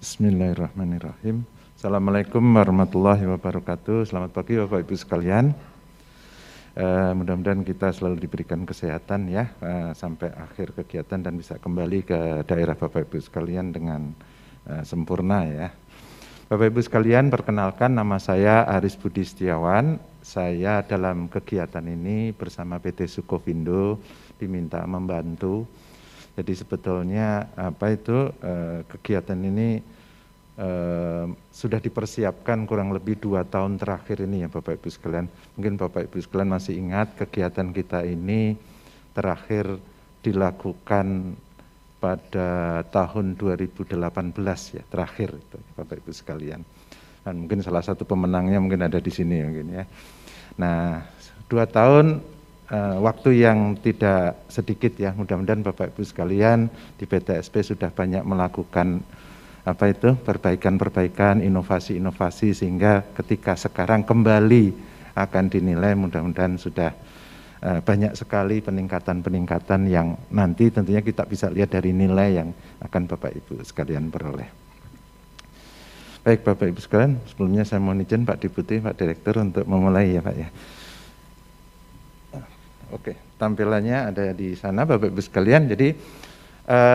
Bismillahirrahmanirrahim. Assalamualaikum warahmatullahi wabarakatuh. Selamat pagi Bapak Ibu sekalian. Mudah-mudahan kita selalu diberikan kesehatan ya sampai akhir kegiatan dan bisa kembali ke daerah Bapak Ibu sekalian dengan sempurna ya. Bapak Ibu sekalian, perkenalkan nama saya Aris Budi Setiawan. Saya dalam kegiatan ini bersama PT Sukovindo diminta membantu. Jadi sebetulnya kegiatan ini sudah dipersiapkan kurang lebih 2 tahun terakhir ini ya Bapak Ibu sekalian. Mungkin Bapak Ibu sekalian masih ingat kegiatan kita ini terakhir dilakukan pada tahun 2018 ya, terakhir itu Bapak Ibu sekalian. Dan mungkin salah satu pemenangnya mungkin ada di sini mungkin ya. Nah, 2 tahun waktu yang tidak sedikit ya, mudah-mudahan Bapak Ibu sekalian di PTSP sudah banyak melakukan perbaikan-perbaikan, inovasi-inovasi sehingga ketika sekarang kembali akan dinilai mudah-mudahan sudah banyak sekali peningkatan-peningkatan yang nanti tentunya kita bisa lihat dari nilai yang akan Bapak Ibu sekalian peroleh. Baik Bapak Ibu sekalian, sebelumnya saya mohon izin Pak Deputi, Pak Direktur untuk memulai ya Pak ya. Oke, tampilannya ada di sana Bapak Ibu sekalian. Jadi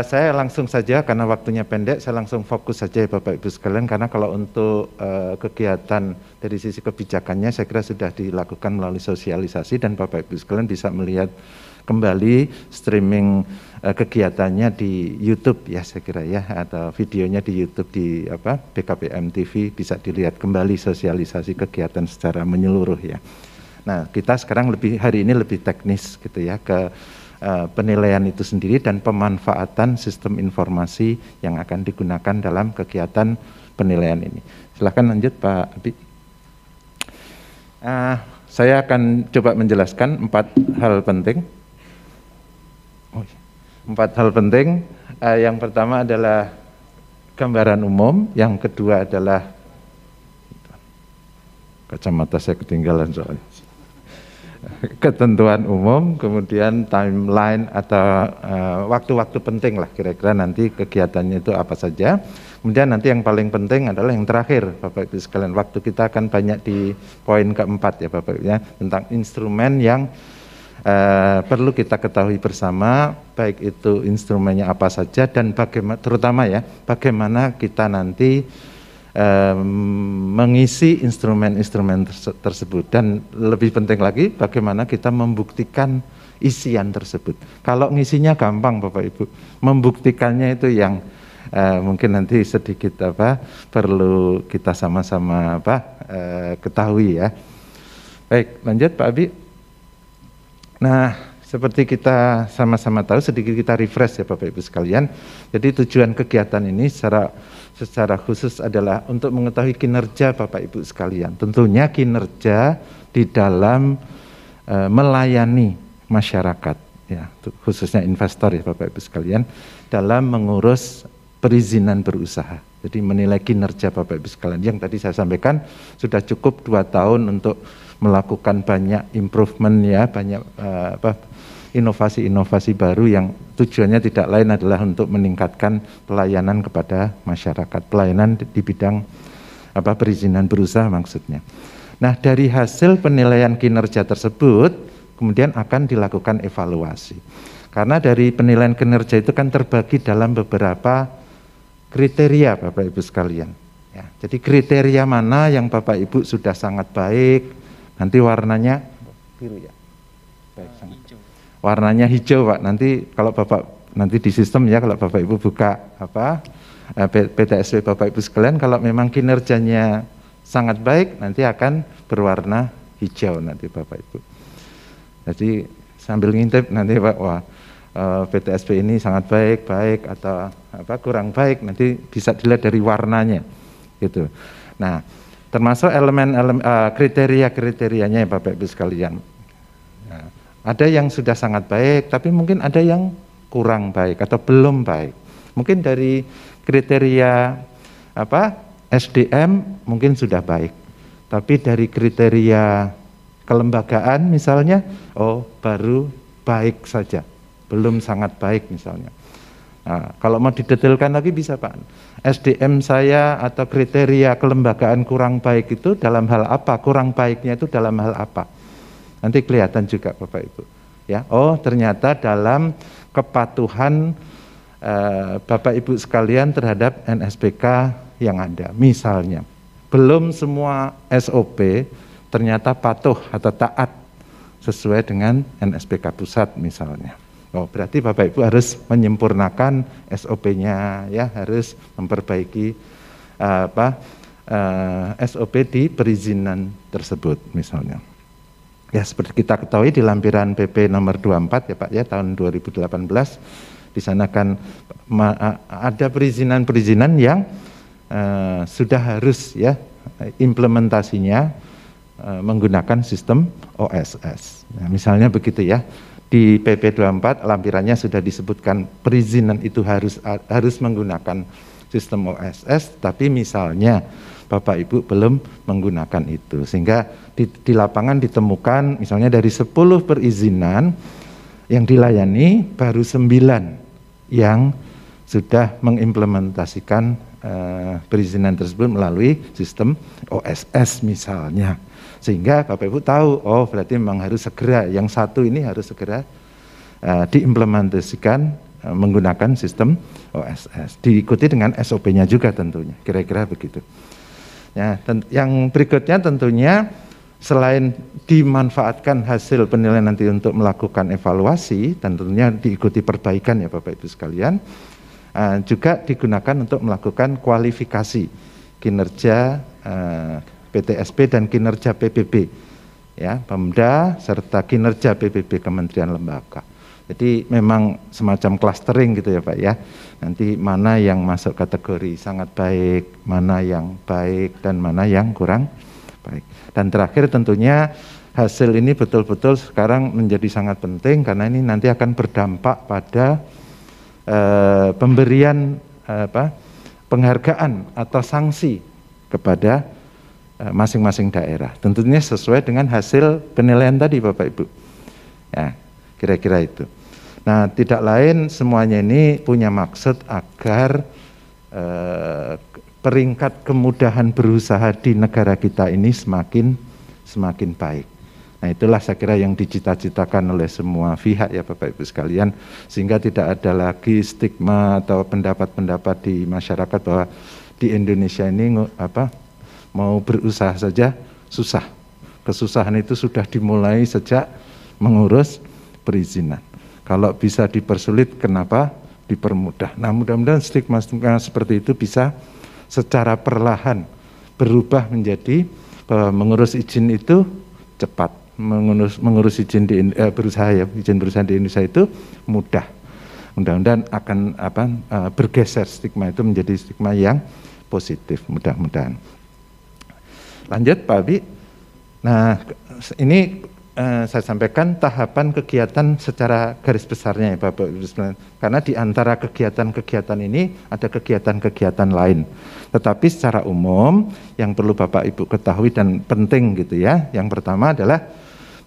saya langsung saja karena waktunya pendek, saya langsung fokus saja ya Bapak Ibu sekalian, karena kalau untuk kegiatan dari sisi kebijakannya saya kira sudah dilakukan melalui sosialisasi dan Bapak Ibu sekalian bisa melihat kembali streaming kegiatannya di YouTube ya saya kira ya, atau videonya di YouTube di BKPM TV bisa dilihat kembali sosialisasi kegiatan secara menyeluruh ya. Nah, kita sekarang hari ini lebih teknis gitu ya ke penilaian itu sendiri dan pemanfaatan sistem informasi yang akan digunakan dalam kegiatan penilaian ini. Silahkan lanjut Pak Abi. Saya akan coba menjelaskan 4 hal penting. 4 hal penting. Yang pertama adalah gambaran umum, yang kedua adalah kacamata saya ketinggalan soalnya. Ketentuan umum, kemudian timeline atau waktu-waktu penting lah kira-kira nanti kegiatannya itu apa saja. Kemudian nanti yang paling penting adalah yang terakhir Bapak Ibu sekalian, waktu kita akan banyak di poin keempat ya Bapak Ibu ya, tentang instrumen yang perlu kita ketahui bersama, baik itu instrumennya apa saja dan bagaimana, terutama ya bagaimana kita nanti mengisi instrumen-instrumen tersebut dan lebih penting lagi bagaimana kita membuktikan isian tersebut. Kalau ngisinya gampang Bapak Ibu, membuktikannya itu yang mungkin nanti sedikit perlu kita sama-sama ketahui ya. Baik, lanjut Pak Abi. Nah, seperti kita sama-sama tahu, sedikit kita refresh ya Bapak Ibu sekalian. Jadi tujuan kegiatan ini secara khusus adalah untuk mengetahui kinerja Bapak Ibu sekalian. Tentunya kinerja di dalam melayani masyarakat ya, khususnya investor ya Bapak Ibu sekalian, dalam mengurus perizinan berusaha. Jadi menilai kinerja Bapak Ibu sekalian. Yang tadi saya sampaikan sudah cukup 2 tahun untuk melakukan banyak improvement ya, banyak inovasi-inovasi baru yang tujuannya tidak lain adalah untuk meningkatkan pelayanan kepada masyarakat, pelayanan di bidang perizinan berusaha maksudnya. Nah, dari hasil penilaian kinerja tersebut kemudian akan dilakukan evaluasi. Karena dari penilaian kinerja itu kan terbagi dalam beberapa kriteria Bapak Ibu sekalian. Ya, jadi kriteria mana yang Bapak Ibu sudah sangat baik, nanti warnanya biru ya. Baik, sangat. Warnanya hijau Pak, nanti kalau Bapak nanti di sistem ya, kalau Bapak Ibu buka PTSP Bapak Ibu sekalian, kalau memang kinerjanya sangat baik nanti akan berwarna hijau nanti Bapak Ibu. Jadi sambil ngintip nanti Pak, wah PTSP ini sangat baik atau kurang baik, nanti bisa dilihat dari warnanya gitu. Nah, termasuk elemen-elemen kriteria-kriterianya ya Bapak Ibu sekalian. Ada yang sudah sangat baik, tapi mungkin ada yang kurang baik atau belum baik. Mungkin dari kriteria SDM mungkin sudah baik, tapi dari kriteria kelembagaan misalnya, baru baik saja, belum sangat baik misalnya. Nah, kalau mau didetailkan lagi bisa Pak, SDM saya atau kriteria kelembagaan kurang baik itu dalam hal apa, kurang baiknya itu dalam hal apa. Nanti kelihatan juga Bapak Ibu. Ya, oh ternyata dalam kepatuhan Bapak Ibu sekalian terhadap NSPK yang ada. Misalnya, belum semua SOP ternyata patuh atau taat sesuai dengan NSPK pusat misalnya. Oh, berarti Bapak Ibu harus menyempurnakan SOP-nya, ya, harus memperbaiki SOP di perizinan tersebut misalnya. Ya, seperti kita ketahui di lampiran PP nomor 24 ya Pak ya tahun 2018, di sana kan ada perizinan-perizinan yang sudah harus ya implementasinya menggunakan sistem OSS. Nah, misalnya begitu ya. Di PP 24 lampirannya sudah disebutkan perizinan itu harus menggunakan sistem OSS, tapi misalnya Bapak Ibu belum menggunakan itu, sehingga di lapangan ditemukan misalnya dari 10 perizinan yang dilayani baru 9 yang sudah mengimplementasikan perizinan tersebut melalui sistem OSS misalnya. Sehingga Bapak Ibu tahu, oh berarti memang harus segera, yang satu ini harus segera diimplementasikan menggunakan sistem OSS. Diikuti dengan SOP-nya juga tentunya, kira-kira begitu. Ya, yang berikutnya tentunya selain dimanfaatkan hasil penilaian nanti untuk melakukan evaluasi, tentunya diikuti perbaikan ya Bapak Ibu sekalian, juga digunakan untuk melakukan kualifikasi kinerja PTSP dan kinerja PBB, ya, Pemda serta kinerja PBB Kementerian Lembaga. Jadi memang semacam clustering gitu ya Pak ya. Nanti mana yang masuk kategori sangat baik, mana yang baik dan mana yang kurang baik. Dan terakhir tentunya hasil ini betul-betul sekarang menjadi sangat penting karena ini nanti akan berdampak pada pemberian penghargaan atau sanksi kepada masing-masing daerah. Tentunya sesuai dengan hasil penilaian tadi Bapak Ibu. Ya, kira-kira itu. Nah, tidak lain semuanya ini punya maksud agar peringkat kemudahan berusaha di negara kita ini semakin baik. Nah, itulah saya kira yang dicita-citakan oleh semua pihak ya Bapak Ibu sekalian, sehingga tidak ada lagi stigma atau pendapat-pendapat di masyarakat bahwa di Indonesia ini mau berusaha saja susah. Kesusahan itu sudah dimulai sejak mengurus perizinan. Kalau bisa dipersulit, kenapa dipermudah? Nah, mudah-mudahan stigma-stigma seperti itu bisa secara perlahan berubah menjadi mengurus izin itu cepat. Mengurus izin berusaha di Indonesia itu mudah. Mudah-mudahan akan bergeser stigma itu menjadi stigma yang positif, mudah-mudahan. Lanjut Pak Abi. Nah, ini saya sampaikan tahapan kegiatan secara garis besarnya ya Bapak Ibu sekalian. Karena di antara kegiatan-kegiatan ini ada kegiatan-kegiatan lain. Tetapi secara umum yang perlu Bapak Ibu ketahui dan penting gitu ya. Yang pertama adalah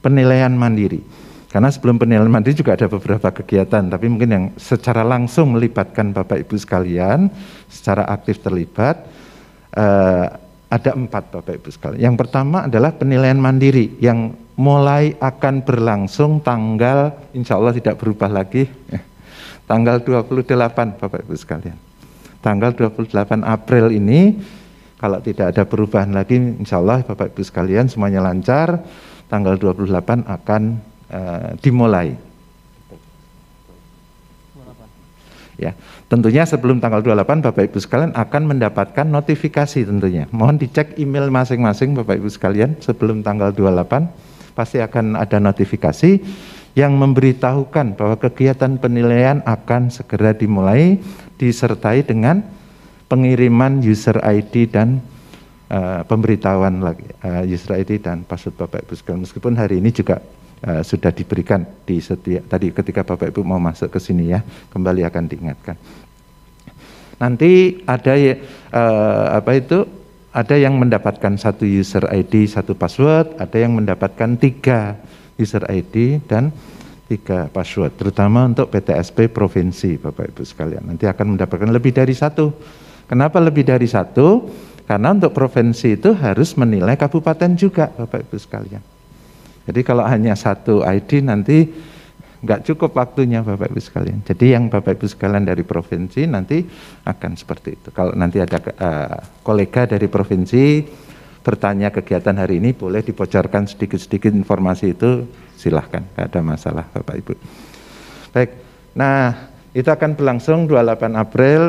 penilaian mandiri. Karena sebelum penilaian mandiri juga ada beberapa kegiatan, tapi mungkin yang secara langsung melibatkan Bapak Ibu sekalian, secara aktif terlibat, ada 4 Bapak Ibu sekalian. Yang pertama adalah penilaian mandiri yang mulai akan berlangsung tanggal, insya Allah tidak berubah lagi, tanggal 28 Bapak Ibu sekalian. Tanggal 28 April ini, kalau tidak ada perubahan lagi, insya Allah Bapak Ibu sekalian semuanya lancar, tanggal 28 akan dimulai. Ya, tentunya sebelum tanggal 28 Bapak Ibu sekalian akan mendapatkan notifikasi tentunya. Mohon dicek email masing-masing Bapak Ibu sekalian sebelum tanggal 28 pasti akan ada notifikasi yang memberitahukan bahwa kegiatan penilaian akan segera dimulai disertai dengan pengiriman user ID dan pemberitahuan lagi user ID dan password Bapak Ibu sekalian. Meskipun hari ini juga sudah diberikan di setiap tadi ketika Bapak Ibu mau masuk ke sini ya, kembali akan diingatkan. Nanti ada ada yang mendapatkan 1 user ID, 1 password, ada yang mendapatkan 3 user ID dan 3 password, terutama untuk PTSP provinsi Bapak Ibu sekalian. Nanti akan mendapatkan lebih dari 1 Kenapa lebih dari satu? Karena untuk provinsi itu harus menilai kabupaten juga, Bapak Ibu sekalian. Jadi kalau hanya satu ID nanti nggak cukup waktunya, Bapak Ibu sekalian. Jadi yang Bapak Ibu sekalian dari provinsi nanti akan seperti itu. Kalau nanti ada kolega dari provinsi bertanya kegiatan hari ini, boleh dibocorkan sedikit-sedikit informasi itu, silahkan, nggak ada masalah Bapak Ibu. Baik, nah itu akan berlangsung 28 April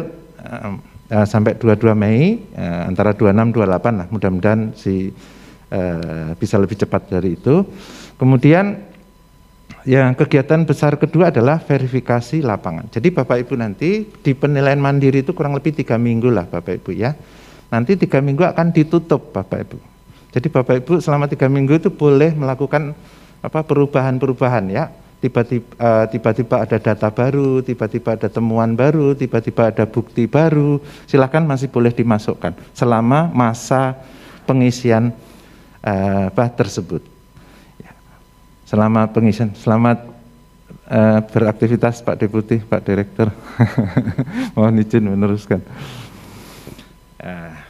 sampai 22 Mei, antara 26-28 lah, mudah-mudahan bisa lebih cepat dari itu. Kemudian yang kegiatan besar kedua adalah verifikasi lapangan. Jadi Bapak Ibu nanti di penilaian mandiri itu kurang lebih 3 minggu lah Bapak Ibu ya. Nanti 3 minggu akan ditutup Bapak Ibu. Jadi Bapak Ibu selama 3 minggu itu boleh melakukan perubahan-perubahan ya. Tiba-tiba ada data baru, tiba-tiba ada temuan baru, tiba-tiba ada bukti baru. Silakan masih boleh dimasukkan selama masa pengisian tersebut. Selama pengisian, selamat beraktivitas Pak Deputi, Pak Direktur. Mohon izin meneruskan.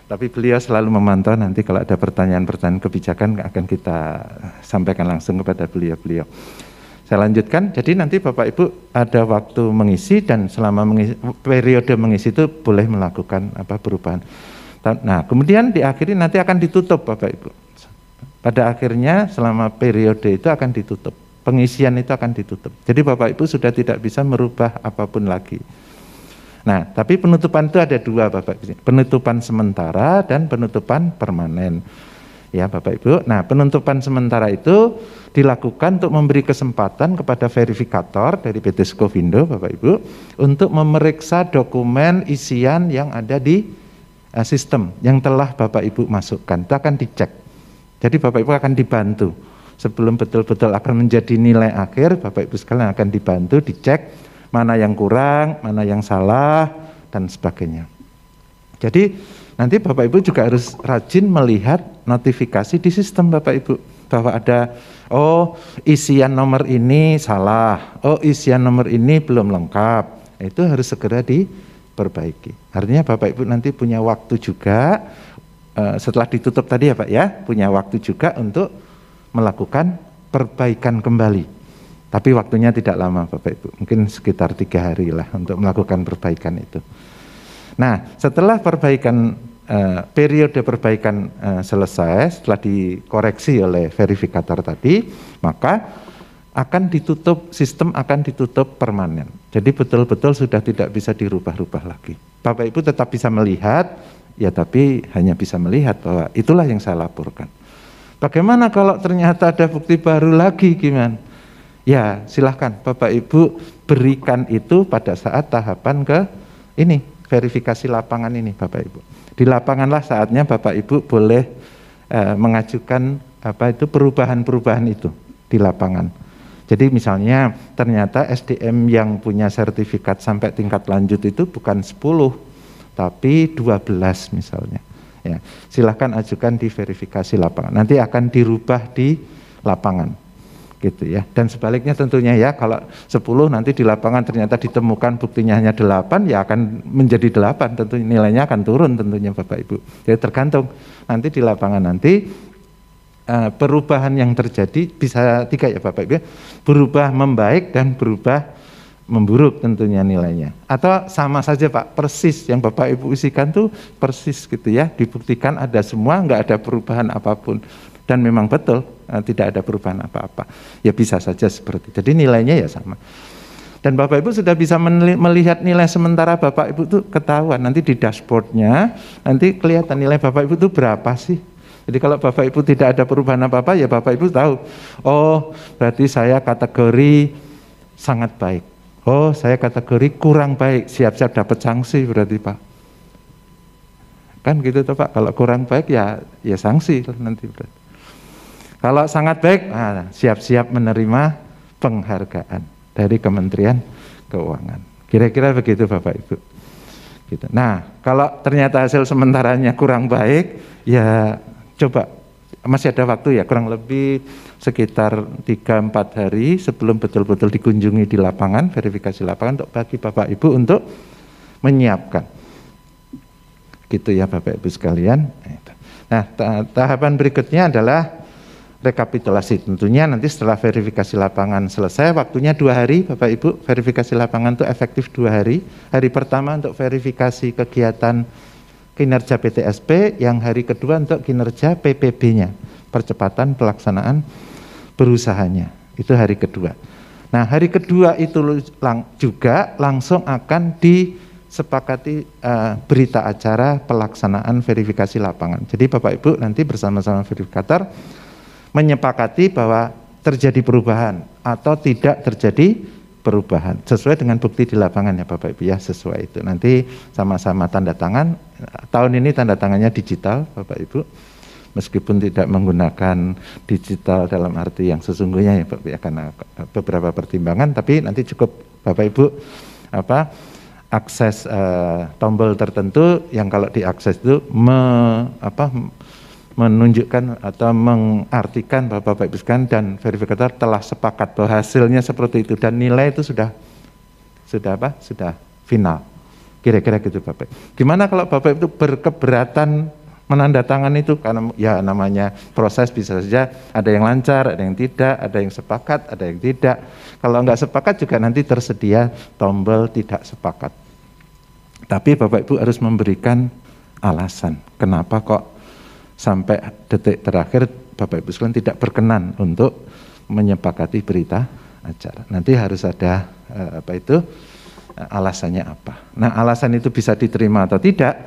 Tapi beliau selalu memantau, nanti kalau ada pertanyaan-pertanyaan kebijakan akan kita sampaikan langsung kepada beliau-beliau. Saya lanjutkan, jadi nanti Bapak Ibu ada waktu mengisi dan selama periode mengisi itu boleh melakukan perubahan. Nah kemudian diakhiri nanti akan ditutup Bapak Ibu. Pada akhirnya selama periode itu akan ditutup, pengisian itu akan ditutup. Jadi Bapak Ibu sudah tidak bisa merubah apapun lagi. Nah, tapi penutupan itu ada dua Bapak Ibu, penutupan sementara dan penutupan permanen. Ya Bapak Ibu, nah penutupan sementara itu dilakukan untuk memberi kesempatan kepada verifikator dari PT Skovindo Bapak Ibu untuk memeriksa dokumen isian yang ada di sistem yang telah Bapak Ibu masukkan, itu akan dicek. Jadi Bapak Ibu akan dibantu sebelum betul-betul akan menjadi nilai akhir, Bapak Ibu sekalian akan dibantu dicek mana yang kurang, mana yang salah dan sebagainya. Jadi nanti Bapak Ibu juga harus rajin melihat notifikasi di sistem Bapak Ibu bahwa ada isian nomor ini salah, isian nomor ini belum lengkap. Itu harus segera diperbaiki. Artinya Bapak Ibu nanti punya waktu juga setelah ditutup tadi ya Pak ya, punya waktu juga untuk melakukan perbaikan kembali. Tapi waktunya tidak lama Bapak Ibu, mungkin sekitar 3 hari lah untuk melakukan perbaikan itu. Nah setelah perbaikan, periode perbaikan selesai, setelah dikoreksi oleh verifikator tadi, maka akan ditutup, sistem akan ditutup permanen. Jadi betul-betul sudah tidak bisa dirubah-rubah lagi. Bapak Ibu tetap bisa melihat, ya tapi hanya bisa melihat bahwa itulah yang saya laporkan. Bagaimana kalau ternyata ada bukti baru lagi gimana? Ya silahkan Bapak Ibu berikan itu pada saat tahapan verifikasi lapangan ini Bapak Ibu. Di lapanganlah saatnya Bapak Ibu boleh mengajukan perubahan-perubahan itu di lapangan. Jadi misalnya ternyata SDM yang punya sertifikat sampai tingkat lanjut itu bukan 10 tapi 12 misalnya. Ya, silahkan ajukan di verifikasi lapangan. Nanti akan dirubah di lapangan. Gitu ya. Dan sebaliknya tentunya ya, kalau 10 nanti di lapangan ternyata ditemukan buktinya hanya 8, ya akan menjadi 8, tentu nilainya akan turun tentunya Bapak Ibu. Jadi tergantung nanti di lapangan nanti perubahan yang terjadi bisa 3 ya Bapak Ibu, berubah membaik dan berubah memburuk tentunya nilainya. Atau sama saja Pak, persis yang Bapak Ibu isikan tuh persis gitu ya, dibuktikan ada semua, nggak ada perubahan apapun. Dan memang betul tidak ada perubahan apa-apa. Ya bisa saja seperti itu. Jadi nilainya ya sama. Dan Bapak Ibu sudah bisa melihat nilai sementara Bapak Ibu itu ketahuan. Nanti di dashboardnya, nanti kelihatan nilai Bapak Ibu itu berapa sih. Jadi kalau Bapak Ibu tidak ada perubahan apa-apa, ya Bapak Ibu tahu. Oh berarti saya kategori sangat baik. Oh saya kategori kurang baik, siap-siap dapat sanksi berarti Pak. Kan gitu toh Pak, kalau kurang baik ya sanksi nanti berarti. Kalau sangat baik, siap-siap menerima penghargaan dari Kementerian Keuangan. Kira-kira begitu Bapak Ibu. Gitu. Nah, kalau ternyata hasil sementaranya kurang baik, ya coba, masih ada waktu ya, kurang lebih sekitar 3-4 hari sebelum betul-betul dikunjungi di lapangan, verifikasi lapangan untuk bagi Bapak Ibu untuk menyiapkan. Gitu ya Bapak Ibu sekalian. Nah, tahapan berikutnya adalah rekapitulasi. Tentunya nanti setelah verifikasi lapangan selesai, waktunya 2 hari Bapak Ibu. Verifikasi lapangan itu efektif 2 hari. Hari pertama untuk verifikasi kegiatan kinerja PTSP, yang hari kedua untuk kinerja PPB-nya, percepatan pelaksanaan berusahanya. Itu hari kedua. Nah, hari kedua itu juga langsung akan disepakati berita acara pelaksanaan verifikasi lapangan. Jadi Bapak Ibu nanti bersama-sama verifikator menyepakati bahwa terjadi perubahan atau tidak terjadi perubahan sesuai dengan bukti di lapangan ya Bapak Ibu ya, sesuai itu. Nanti sama-sama tanda tangan. Tahun ini tanda tangannya digital Bapak Ibu, meskipun tidak menggunakan digital dalam arti yang sesungguhnya ya Bapak Ibu ya, karena beberapa pertimbangan, tapi nanti cukup Bapak Ibu akses tombol tertentu yang kalau diakses itu menunjukkan atau mengartikan bahwa Bapak Ibu sekalian dan verifikator telah sepakat bahwa hasilnya seperti itu dan nilai itu sudah final. Kira-kira gitu Bapak. Gimana kalau Bapak itu berkeberatan menandatangani itu, karena ya namanya proses bisa saja ada yang lancar, ada yang tidak, ada yang sepakat, ada yang tidak. Kalau enggak sepakat juga nanti tersedia tombol tidak sepakat. Tapi Bapak Ibu harus memberikan alasan kenapa kok sampai detik terakhir Bapak Ibu sekalian tidak berkenan untuk menyepakati berita acara. Nanti harus ada alasannya apa. Nah, alasan itu bisa diterima atau tidak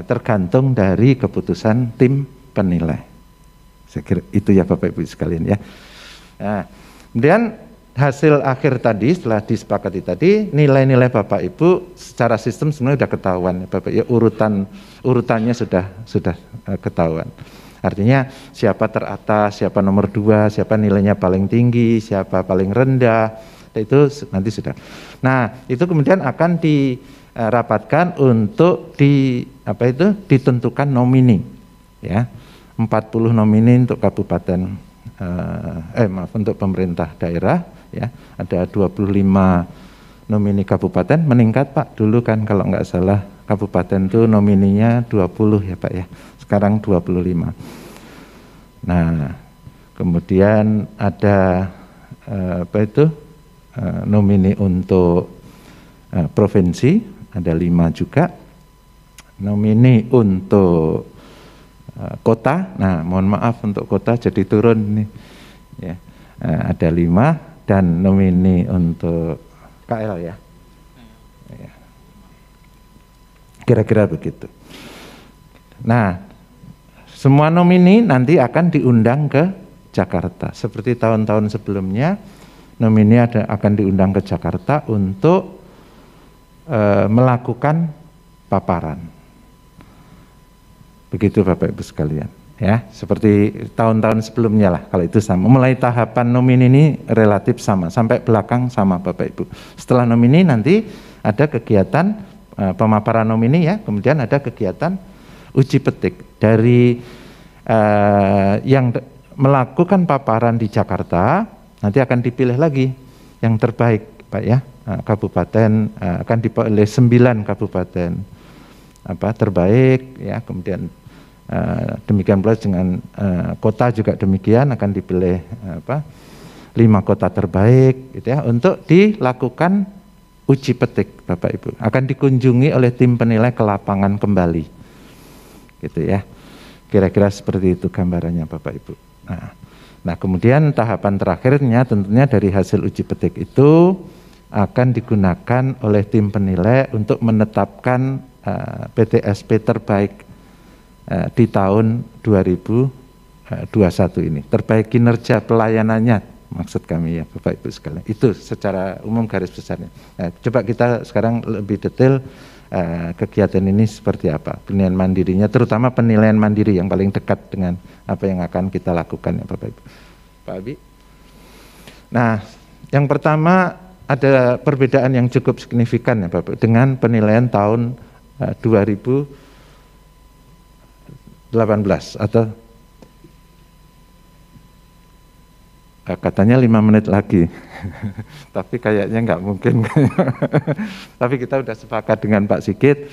tergantung dari keputusan tim penilai. Saya kira itu ya Bapak Ibu sekalian ya. Nah, kemudian hasil akhir tadi setelah disepakati tadi, nilai-nilai Bapak Ibu secara sistem sebenarnya sudah ketahuan ya Bapak ya, urutannya sudah ketahuan. Artinya siapa teratas, siapa nomor 2, siapa nilainya paling tinggi, siapa paling rendah, itu nanti sudah. Nah, itu kemudian akan dirapatkan untuk ditentukan nomini ya. 40 nomini untuk kabupaten untuk pemerintah daerah ya. Ada 25 nomini kabupaten, meningkat Pak. Dulu kan kalau nggak salah kabupaten itu nomininya 20 ya Pak ya. Sekarang 25. Nah, kemudian ada nomini untuk provinsi ada 5 juga. Nomini untuk kota, nah mohon maaf untuk kota jadi turun nih ya, ada 5, dan nomini untuk KL ya. Kira-kira begitu. Nah, semua nomini nanti akan diundang ke Jakarta. Seperti tahun-tahun sebelumnya, nomini akan diundang ke Jakarta untuk melakukan paparan. Begitu Bapak Ibu sekalian. Ya, seperti tahun-tahun sebelumnya lah, kalau itu sama. Mulai tahapan nomini ini relatif sama, sampai belakang sama Bapak Ibu. Setelah nomini nanti ada kegiatan pemaparan nomini ya, kemudian ada kegiatan uji petik dari yang melakukan paparan di Jakarta. Nanti akan dipilih lagi yang terbaik Pak ya, kabupaten akan dipilih 9 kabupaten terbaik ya, kemudian demikian pula dengan kota juga demikian, akan dipilih 5 kota terbaik gitu ya, untuk dilakukan uji petik Bapak Ibu. Akan dikunjungi oleh tim penilai ke lapangan kembali. Gitu ya. Kira-kira seperti itu gambarannya Bapak Ibu. Nah, kemudian tahapan terakhirnya tentunya dari hasil uji petik itu akan digunakan oleh tim penilai untuk menetapkan PTSP terbaik di tahun 2021 ini. Terbaik kinerja pelayanannya maksud kami ya Bapak Ibu sekalian. Itu secara umum garis besarnya. Nah, coba kita sekarang lebih detail kegiatan ini seperti apa, penilaian mandirinya, terutama penilaian mandiri yang paling dekat dengan apa yang akan kita lakukan ya Bapak Ibu. Pak Abi. Nah, yang pertama ada perbedaan yang cukup signifikan ya Bapak dengan penilaian tahun 2018 atau Katanya 5 menit lagi, tapi kayaknya nggak mungkin. Tapi kita udah sepakat dengan Pak Sigit,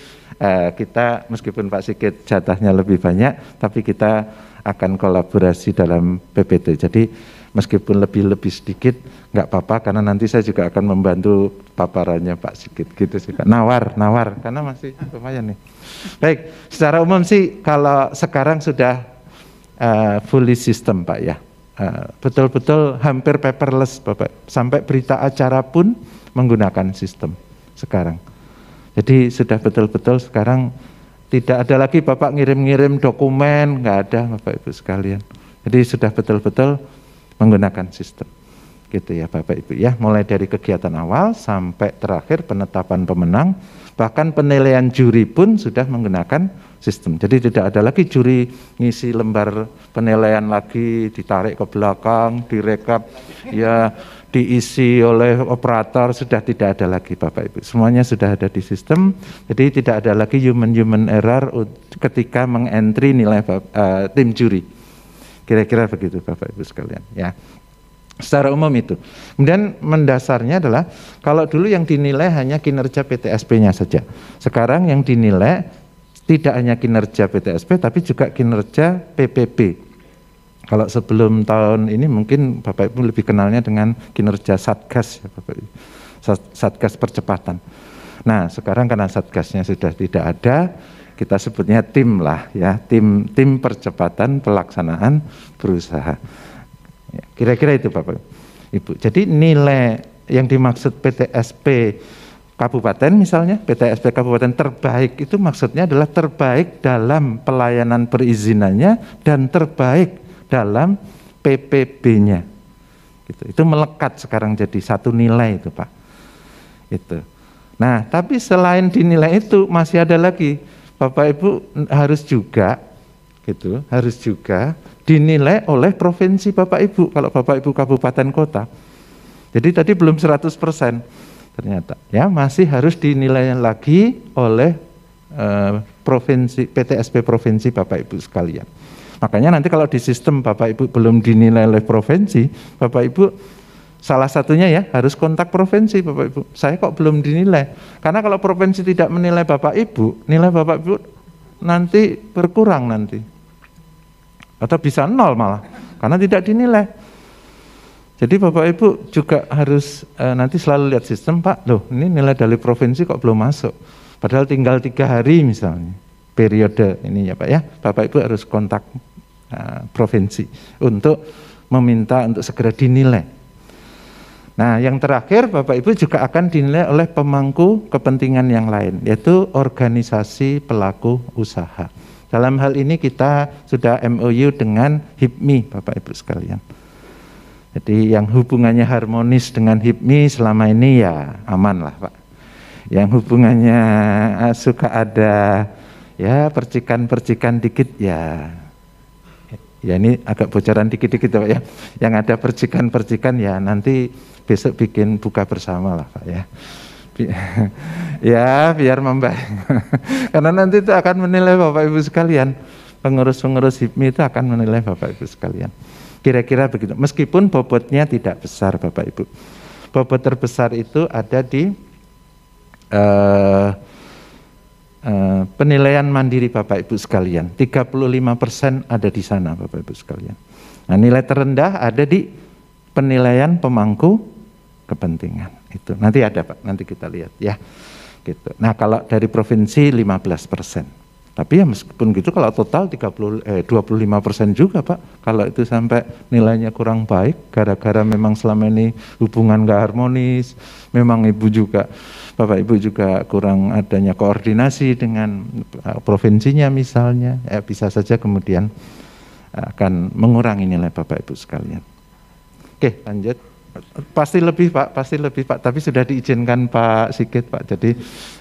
kita meskipun Pak Sigit jatahnya lebih banyak, tapi kita akan kolaborasi dalam PPT. Jadi meskipun lebih sedikit, nggak apa-apa, karena nanti saya juga akan membantu paparannya Pak Sigit, gitu sih Pak. Nawar, karena masih lumayan nih. Baik, secara umum sih kalau sekarang sudah fully system Pak ya. Betul-betul hampir paperless Bapak, sampai berita acara pun menggunakan sistem sekarang. Jadi sudah betul-betul sekarang tidak ada lagi Bapak ngirim-ngirim dokumen, nggak ada Bapak Ibu sekalian. Jadi sudah betul-betul menggunakan sistem, gitu ya Bapak Ibu ya. Mulai dari kegiatan awal sampai terakhir penetapan pemenang, bahkan penilaian juri pun sudah menggunakan sistem. Jadi tidak ada lagi juri ngisi lembar penilaian lagi, ditarik ke belakang, direkap, ya diisi oleh operator, sudah tidak ada lagi Bapak Ibu. Semuanya sudah ada di sistem, jadi tidak ada lagi human error ketika mengentry nilai tim juri. Kira-kira begitu Bapak Ibu sekalian ya. Secara umum itu. Kemudian mendasarnya adalah kalau dulu yang dinilai hanya kinerja PTSP-nya saja. Sekarang yang dinilai tidak hanya kinerja PTSP tapi juga kinerja PPP. Kalau sebelum tahun ini mungkin Bapak Ibu lebih kenalnya dengan kinerja Satgas ya Bapak Ibu. Satgas percepatan. Nah, sekarang karena Satgasnya sudah tidak ada, kita sebutnya tim lah ya, tim percepatan pelaksanaan berusaha. Ya, kira-kira itu Bapak Ibu. Jadi nilai yang dimaksud PTSP Kabupaten misalnya, PTSP Kabupaten terbaik itu maksudnya adalah terbaik dalam pelayanan perizinannya dan terbaik dalam PPB-nya. Gitu. Itu melekat sekarang jadi satu nilai itu Pak. Itu. Nah, tapi selain dinilai itu masih ada lagi Bapak Ibu harus juga gitu, harus juga dinilai oleh provinsi Bapak Ibu kalau Bapak Ibu kabupaten kota. Jadi tadi belum 100%. Ternyata ya masih harus dinilai lagi oleh provinsi PTSP provinsi Bapak Ibu sekalian. Makanya nanti kalau di sistem Bapak Ibu belum dinilai oleh provinsi, Bapak Ibu salah satunya ya harus kontak provinsi Bapak Ibu. Saya kok belum dinilai? Karena kalau provinsi tidak menilai Bapak Ibu, nilai Bapak Ibu nanti berkurang nanti. Atau bisa 0 malah karena tidak dinilai. Jadi Bapak Ibu juga harus nanti selalu lihat sistem, Pak, loh ini nilai dari provinsi kok belum masuk. Padahal tinggal 3 hari misalnya, periode ini ya Pak ya. Bapak Ibu harus kontak provinsi untuk meminta untuk segera dinilai. Nah yang terakhir Bapak Ibu juga akan dinilai oleh pemangku kepentingan yang lain, yaitu organisasi pelaku usaha. Dalam hal ini kita sudah MOU dengan HIPMI Bapak Ibu sekalian. Jadi yang hubungannya harmonis dengan HIPMI selama ini ya aman lah Pak. Yang hubungannya suka ada ya percikan-percikan dikit ya ini agak bocoran dikit-dikit Pak ya. Yang ada percikan-percikan ya nanti besok bikin buka bersama lah Pak ya. Ya biar membaik. Karena nanti itu akan menilai Bapak Ibu sekalian. Pengurus-pengurus HIPMI itu akan menilai Bapak Ibu sekalian. Kira-kira begitu, meskipun bobotnya tidak besar Bapak Ibu. Bobot terbesar itu ada di penilaian mandiri Bapak Ibu sekalian. 35% ada di sana Bapak Ibu sekalian. Nah nilai terendah ada di penilaian pemangku kepentingan. Itu nanti ada Pak, nanti kita lihat ya. Gitu. Nah kalau dari provinsi 15%. Tapi ya meskipun gitu kalau total 25% juga Pak. Kalau itu sampai nilainya kurang baik gara-gara memang selama ini hubungan gak harmonis, memang Ibu juga, Bapak Ibu juga kurang adanya koordinasi dengan provinsinya misalnya, ya bisa saja kemudian akan mengurangi nilai Bapak Ibu sekalian. Oke lanjut. Pasti lebih Pak, tapi sudah diizinkan Pak Sigit Pak, jadi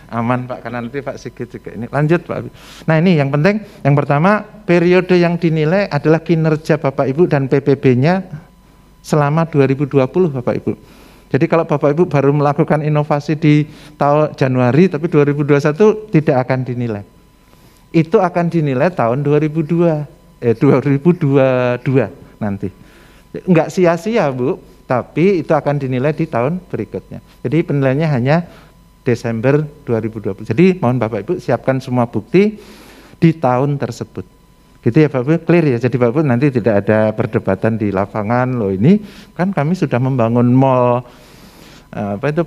aman Pak, karena nanti Pak Sigit juga ini. Lanjut Pak. Nah ini yang penting, yang pertama periode yang dinilai adalah kinerja Bapak Ibu dan PPB-nya selama 2020 Bapak Ibu. Jadi kalau Bapak Ibu baru melakukan inovasi di tahun Januari, tapi 2021 tidak akan dinilai. Itu akan dinilai tahun 2022 nanti. Enggak sia-sia Bu, tapi itu akan dinilai di tahun berikutnya. Jadi penilaiannya hanya Desember 2020. Jadi mohon Bapak Ibu siapkan semua bukti di tahun tersebut. Gitu ya Bapak Ibu, clear ya. Jadi Bapak Ibu nanti tidak ada perdebatan di lapangan, loh ini kan kami sudah membangun mall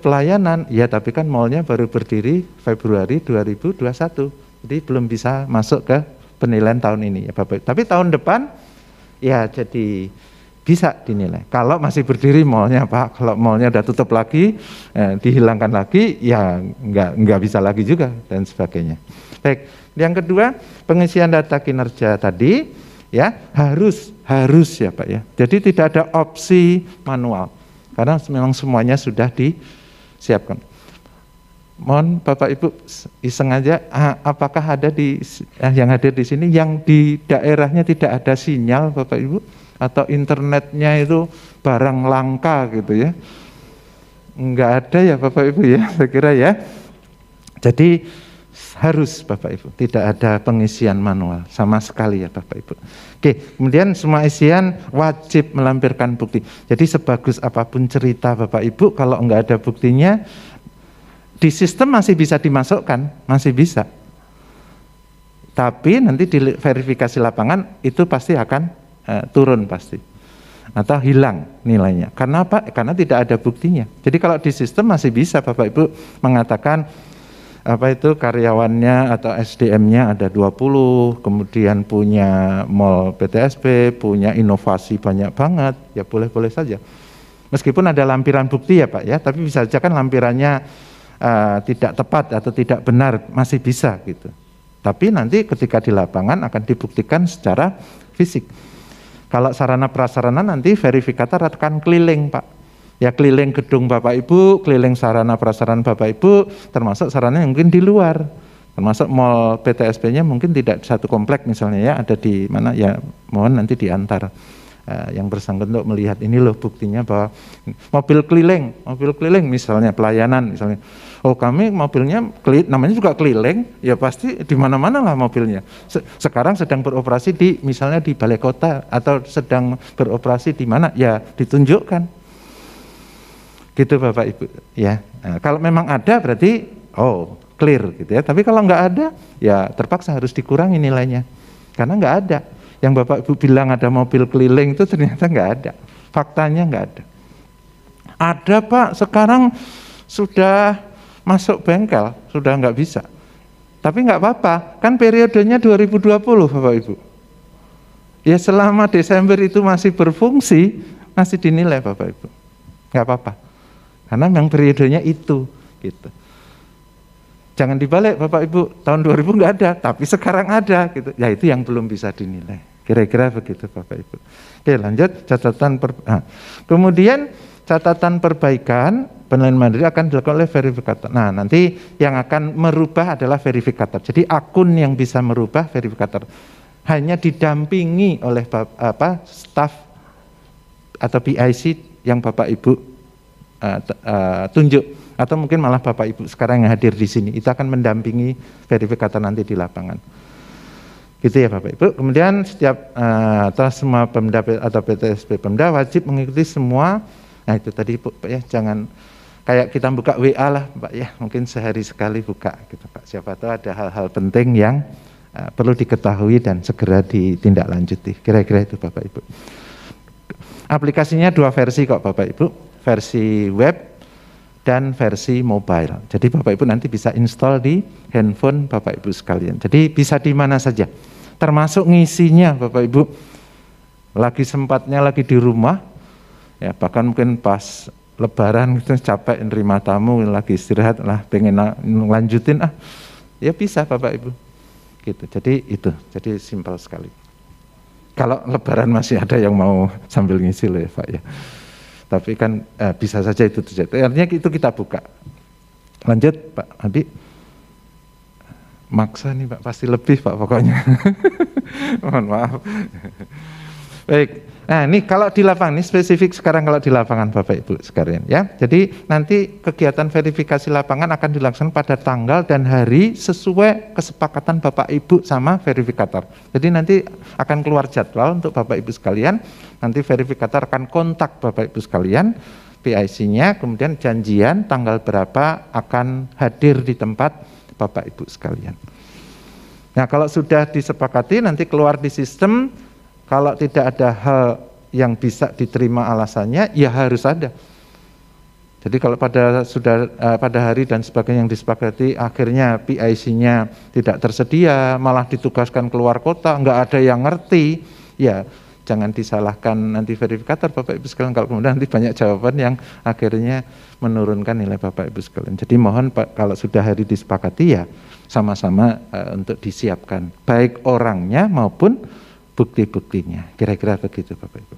pelayanan. Ya tapi kan mallnya baru berdiri Februari 2021. Jadi belum bisa masuk ke penilaian tahun ini ya Bapak Ibu. Tapi tahun depan ya jadi bisa dinilai. Kalau masih berdiri mallnya Pak, kalau mallnya udah tutup lagi, dihilangkan lagi, ya nggak bisa lagi juga dan sebagainya. Baik, yang kedua pengisian data kinerja tadi ya harus ya Pak ya. Jadi tidak ada opsi manual karena memang semuanya sudah disiapkan. Mohon Bapak Ibu iseng aja, apakah ada yang hadir di sini yang di daerahnya tidak ada sinyal Bapak Ibu? Atau internetnya itu barang langka gitu ya. Enggak ada ya Bapak Ibu ya, saya kira ya. Jadi harus Bapak Ibu, tidak ada pengisian manual sama sekali ya Bapak Ibu. Oke, kemudian semua isian wajib melampirkan bukti. Jadi sebagus apapun cerita Bapak Ibu, kalau enggak ada buktinya, di sistem masih bisa dimasukkan, masih bisa. Tapi nanti di verifikasi lapangan itu pasti akan turun pasti atau hilang nilainya. Karena apa? Karena tidak ada buktinya. Jadi kalau di sistem masih bisa Bapak Ibu mengatakan karyawannya atau SDM-nya ada 20, kemudian punya mall PTSP, punya inovasi banyak banget, ya boleh-boleh saja. Meskipun ada lampiran bukti ya Pak ya, tapi bisa saja kan lampirannya tidak tepat atau tidak benar, masih bisa gitu. Tapi nanti ketika di lapangan akan dibuktikan secara fisik. Kalau sarana prasarana nanti verifikator akan keliling Pak. Ya keliling gedung Bapak Ibu, keliling sarana prasarana Bapak Ibu, termasuk sarana yang mungkin di luar. Termasuk mall PTSP-nya mungkin tidak satu komplek misalnya ya, ada di mana ya mohon nanti diantar yang bersangkutan untuk melihat ini loh buktinya bahwa mobil keliling misalnya pelayanan misalnya. Oh kami mobilnya namanya juga keliling, ya pasti di mana-mana lah mobilnya. Sekarang sedang beroperasi misalnya di balai kota atau sedang beroperasi di mana, ya ditunjukkan. Gitu Bapak Ibu ya. Nah, kalau memang ada berarti clear gitu ya. Tapi kalau nggak ada ya terpaksa harus dikurangi nilainya. Karena nggak ada. Yang Bapak Ibu bilang ada mobil keliling itu ternyata nggak ada. Faktanya nggak ada. Ada Pak, sekarang sudah masuk bengkel, sudah nggak bisa. Tapi nggak apa-apa, kan periodenya 2020 Bapak Ibu. Ya selama Desember itu masih berfungsi, masih dinilai Bapak Ibu. Nggak apa-apa, karena memang periodenya itu gitu. Jangan dibalik Bapak Ibu, tahun 2000 nggak ada, tapi sekarang ada gitu. Ya itu yang belum bisa dinilai. Kira-kira begitu Bapak Ibu. Oke lanjut, kemudian catatan perbaikan penilaian mandiri akan dilakukan oleh verifikator. Nah nanti yang akan merubah adalah verifikator. Jadi akun yang bisa merubah verifikator. Hanya didampingi oleh staf atau PIC yang Bapak Ibu tunjuk. Atau mungkin malah Bapak Ibu sekarang yang hadir di sini. Itu akan mendampingi verifikator nanti di lapangan. Gitu ya Bapak Ibu. Kemudian setiap atau semua Pemda atau PTSP Pemda wajib mengikuti semua. Nah itu tadi Pak ya, jangan kayak kita buka WA lah Pak ya, mungkin sehari sekali buka gitu Pak. Siapa tahu ada hal-hal penting yang perlu diketahui dan segera ditindaklanjuti. Kira-kira itu Bapak Ibu. Aplikasinya 2 versi kok Bapak Ibu, versi web dan versi mobile. Jadi Bapak Ibu nanti bisa install di handphone Bapak Ibu sekalian. Jadi bisa di mana saja, termasuk ngisinya Bapak Ibu. Lagi sempatnya lagi di rumah, ya bahkan mungkin pas Lebaran itu capek nerima tamu, lagi istirahat lah, pengen lanjutin ya bisa Bapak Ibu. Gitu. Jadi simpel sekali. Kalau Lebaran masih ada yang mau sambil ngisi loh ya Pak ya. Tapi kan bisa saja itu terjadi. Artinya itu kita buka. Lanjut Pak Abi. Maksa nih Pak, pasti lebih Pak pokoknya. Mohon maaf. Baik. Nah, ini kalau di lapangan, ini spesifik sekarang kalau di lapangan Bapak Ibu sekalian ya. Jadi nanti kegiatan verifikasi lapangan akan dilaksanakan pada tanggal dan hari sesuai kesepakatan Bapak Ibu sama verifikator. Jadi nanti akan keluar jadwal untuk Bapak Ibu sekalian. Nanti verifikator akan kontak Bapak Ibu sekalian, PIC-nya, kemudian janjian tanggal berapa akan hadir di tempat Bapak Ibu sekalian. Nah, kalau sudah disepakati nanti keluar di sistem. Kalau tidak ada hal yang bisa diterima alasannya, ya harus ada. Jadi kalau pada hari dan sebagainya yang disepakati, akhirnya PIC-nya tidak tersedia, malah ditugaskan keluar kota, nggak ada yang ngerti, ya jangan disalahkan nanti verifikator Bapak Ibu sekalian. Kalau kemudian nanti banyak jawaban yang akhirnya menurunkan nilai Bapak Ibu sekalian. Jadi mohon Pak, kalau sudah hari disepakati ya sama-sama untuk disiapkan, baik orangnya maupun bukti-buktinya, kira-kira begitu Bapak Ibu.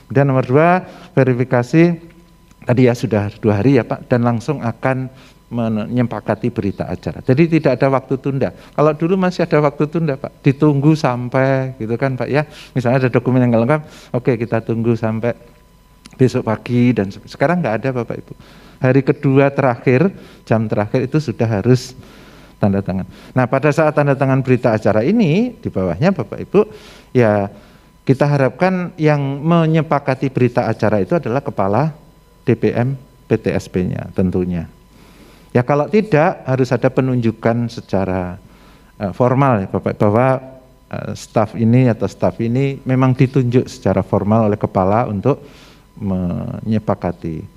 Dan nomor 2, verifikasi tadi ya sudah 2 hari ya Pak, dan langsung akan menyepakati berita acara. Jadi tidak ada waktu tunda. Kalau dulu masih ada waktu tunda Pak, ditunggu sampai gitu kan Pak ya. Misalnya ada dokumen yang nggak lengkap, oke kita tunggu sampai besok pagi, dan sekarang nggak ada Bapak Ibu. Hari kedua terakhir, jam terakhir itu sudah harus tanda tangan. Nah, pada saat tanda tangan berita acara ini, di bawahnya Bapak Ibu, ya kita harapkan yang menyepakati berita acara itu adalah kepala DPM PTSP-nya tentunya. Ya kalau tidak, harus ada penunjukan secara formal ya Bapak, bahwa staf ini atau staf ini memang ditunjuk secara formal oleh kepala untuk menyepakati.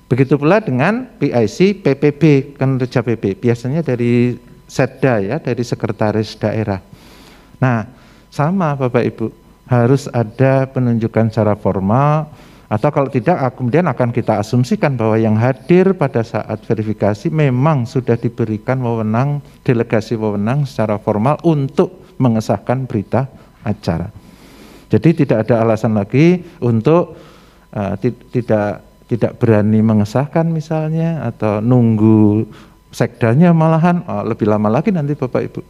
Begitu pula dengan PIC PPB, kinerja PP, biasanya dari Setda ya, dari sekretaris daerah. Nah, sama Bapak Ibu, harus ada penunjukan secara formal, atau kalau tidak kemudian akan kita asumsikan bahwa yang hadir pada saat verifikasi memang sudah diberikan wewenang, delegasi wewenang secara formal untuk mengesahkan berita acara. Jadi tidak ada alasan lagi untuk tidak berani mengesahkan misalnya, atau nunggu sekdanya malahan lebih lama lagi nanti Bapak Ibu.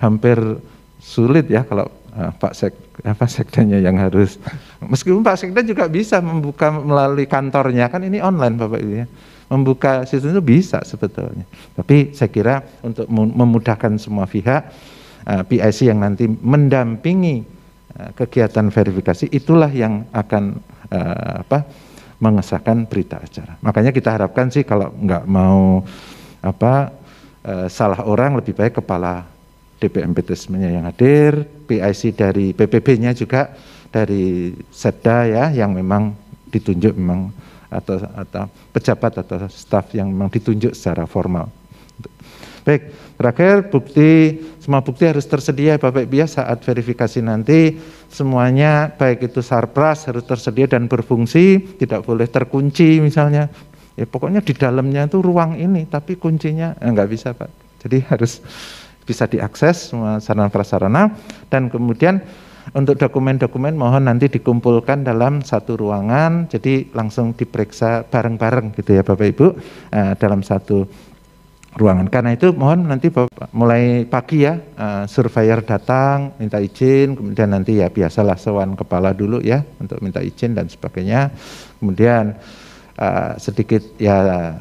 Hampir sulit ya kalau sekdanya yang harus, meskipun Pak Sekda juga bisa membuka melalui kantornya, kan ini online Bapak Ibu ya. Membuka sistem itu bisa sebetulnya. Tapi saya kira untuk memudahkan semua pihak, PIC yang nanti mendampingi kegiatan verifikasi itulah yang akan mengesahkan berita acara. Makanya kita harapkan sih kalau nggak mau salah orang, lebih baik kepala DPM PTSP-nya yang hadir, PIC dari PPB-nya juga dari Setda ya, yang memang ditunjuk memang atau pejabat atau staf yang memang ditunjuk secara formal. Baik, terakhir semua bukti harus tersedia Bapak Ibu ya, saat verifikasi nanti semuanya baik itu sarpras harus tersedia dan berfungsi, tidak boleh terkunci misalnya. Ya pokoknya di dalamnya itu ruang ini tapi kuncinya nggak bisa Pak. Jadi harus bisa diakses semua sarana prasarana, dan kemudian untuk dokumen-dokumen mohon nanti dikumpulkan dalam satu ruangan, jadi langsung diperiksa bareng-bareng gitu ya Bapak Ibu dalam satu ruangan. Karena itu mohon nanti Bapak, mulai pagi ya surveyor datang minta izin, kemudian nanti ya biasalah sowan kepala dulu ya untuk minta izin dan sebagainya, kemudian sedikit ya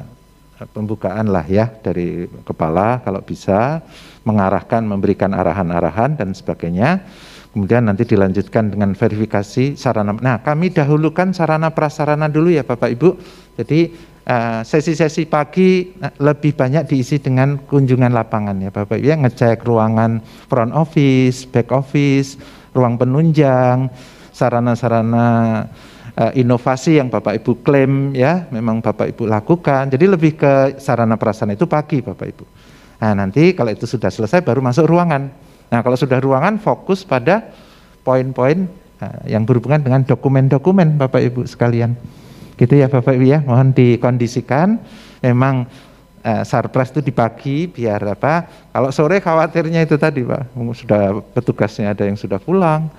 pembukaan lah ya dari kepala kalau bisa, mengarahkan, memberikan arahan-arahan dan sebagainya. Kemudian nanti dilanjutkan dengan verifikasi sarana. Nah, kami dahulukan sarana prasarana dulu ya Bapak Ibu. Jadi sesi-sesi pagi lebih banyak diisi dengan kunjungan lapangan ya Bapak Ibu ya, ngecek ruangan front office, back office, ruang penunjang, sarana-sarana inovasi yang Bapak Ibu klaim ya, memang Bapak Ibu lakukan. Jadi lebih ke sarana prasarana itu pagi Bapak Ibu. Nah, nanti kalau itu sudah selesai baru masuk ruangan. Nah, kalau sudah ruangan fokus pada poin-poin yang berhubungan dengan dokumen-dokumen Bapak Ibu sekalian. Gitu ya Bapak Ibu ya, mohon dikondisikan. Memang sarpras itu di pagi biar kalau sore khawatirnya itu tadi Pak, sudah petugasnya ada yang sudah pulang,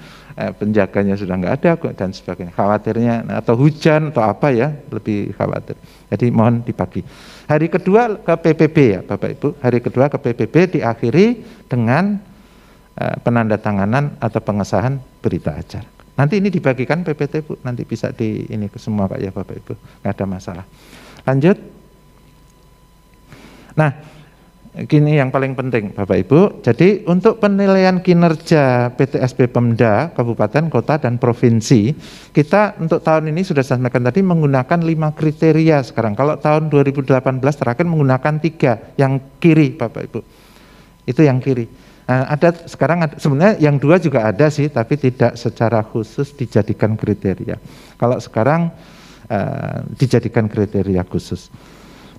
penjaganya sudah nggak ada dan sebagainya, khawatirnya atau hujan atau apa ya, lebih khawatir. Jadi mohon di pagi. Hari kedua ke PPB ya Bapak Ibu, hari kedua ke PPB diakhiri dengan penandatanganan atau pengesahan berita acara. Nanti ini dibagikan PPT Bu, nanti bisa di ini ke semua Pak ya Bapak Ibu, nggak ada masalah. Lanjut. Nah, ini yang paling penting Bapak Ibu. Jadi untuk penilaian kinerja PTSP Pemda, kabupaten, kota, dan provinsi, kita untuk tahun ini sudah saya sampaikan tadi menggunakan 5 kriteria sekarang. Kalau tahun 2018 terakhir menggunakan 3, yang kiri Bapak Ibu. Itu yang kiri. Nah, sekarang sebenarnya yang 2 juga ada sih, tapi tidak secara khusus dijadikan kriteria. Kalau sekarang dijadikan kriteria khusus.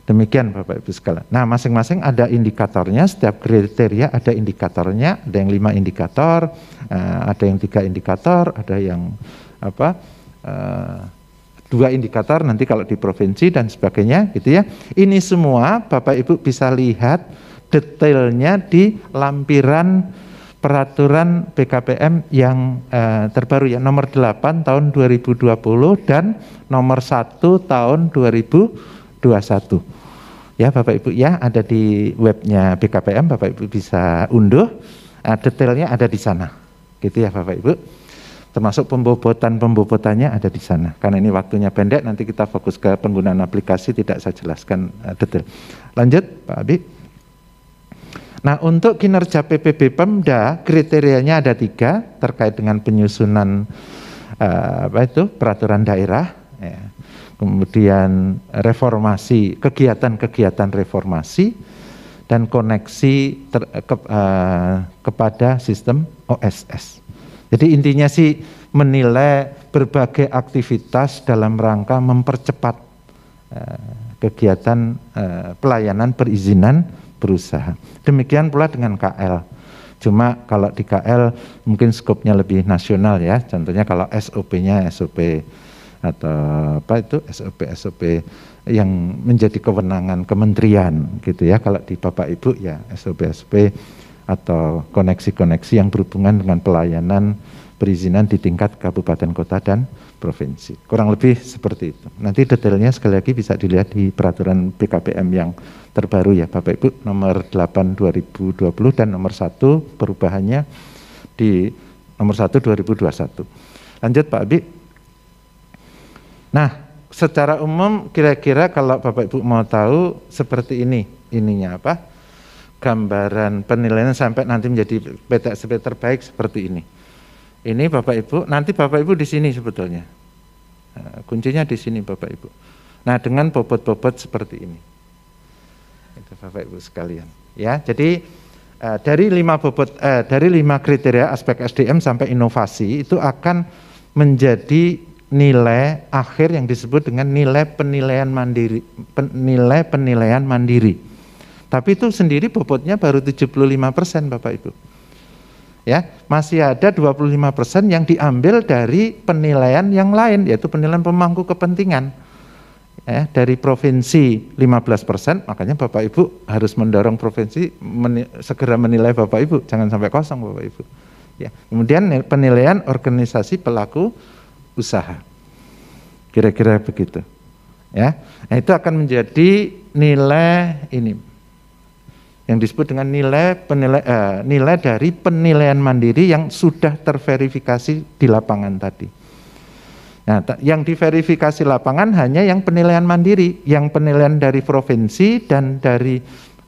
Demikian Bapak Ibu sekalian. Nah, masing-masing ada indikatornya, setiap kriteria ada indikatornya, ada yang 5 indikator, ada yang 3 indikator, ada yang 2 indikator nanti kalau di provinsi dan sebagainya gitu ya. Ini semua Bapak Ibu bisa lihat detailnya di lampiran peraturan BKPM yang terbaru ya, nomor 8 tahun 2020 dan nomor 1 tahun 2021. Ya Bapak Ibu ya, ada di webnya BKPM, Bapak Ibu bisa unduh, detailnya ada di sana. Gitu ya Bapak Ibu. Termasuk pembobotannya ada di sana. Karena ini waktunya pendek, nanti kita fokus ke penggunaan aplikasi, tidak saya jelaskan detail. Lanjut Pak Abi. Nah, untuk kinerja PPP Pemda kriterianya ada 3 terkait dengan penyusunan peraturan daerah, ya. Kemudian reformasi, kegiatan-kegiatan reformasi dan koneksi kepada sistem OSS. Jadi intinya sih menilai berbagai aktivitas dalam rangka mempercepat kegiatan pelayanan perizinan berusaha. Demikian pula dengan KL. Cuma kalau di KL mungkin skopnya lebih nasional ya. Contohnya kalau SOP-nya SOP atau SOP yang menjadi kewenangan kementerian gitu ya. Kalau di Bapak Ibu ya SOP atau koneksi-koneksi yang berhubungan dengan pelayanan perizinan di tingkat kabupaten, kota, dan provinsi. Kurang lebih seperti itu. Nanti detailnya sekali lagi bisa dilihat di peraturan BKPM yang terbaru ya Bapak Ibu, nomor 8 2020 dan nomor 1 perubahannya di nomor 1 2021. Lanjut Pak Abi. Nah, secara umum kira-kira kalau Bapak Ibu mau tahu seperti ininya apa? Gambaran penilaian sampai nanti menjadi PTSP terbaik seperti ini. Ini Bapak Ibu, nanti Bapak Ibu di sini sebetulnya. Nah, kuncinya di sini Bapak Ibu. Nah, dengan bobot-bobot seperti ini. Itu Bapak Ibu sekalian. Ya, jadi dari 5 kriteria aspek SDM sampai inovasi itu akan menjadi nilai akhir yang disebut dengan nilai penilaian mandiri. Tapi itu sendiri bobotnya baru 75% Bapak Ibu. Ya, masih ada 25% yang diambil dari penilaian yang lain, yaitu penilaian pemangku kepentingan. Ya, dari provinsi 15%, makanya Bapak Ibu harus mendorong provinsi segera menilai Bapak Ibu, jangan sampai kosong Bapak Ibu. Ya, kemudian penilaian organisasi pelaku usaha, kira-kira begitu. Ya, nah, itu akan menjadi nilai ini yang disebut dengan nilai dari penilaian mandiri yang sudah terverifikasi di lapangan tadi. Nah, yang diverifikasi lapangan hanya yang penilaian mandiri, yang penilaian dari provinsi dan dari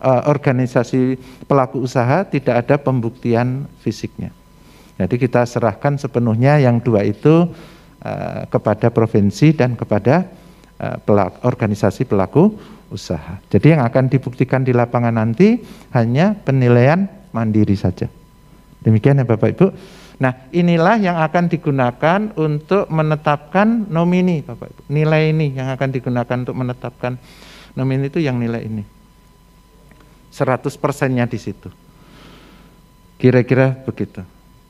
organisasi pelaku usaha tidak ada pembuktian fisiknya. Jadi kita serahkan sepenuhnya yang 2 itu kepada provinsi dan kepada organisasi pelaku usaha. Jadi yang akan dibuktikan di lapangan nanti hanya penilaian mandiri saja. Demikian ya Bapak Ibu. Nah, inilah yang akan digunakan untuk menetapkan nomini Bapak Ibu. Nilai ini yang akan digunakan untuk menetapkan nomini itu yang nilai ini. 100%-nya di situ. Kira-kira begitu.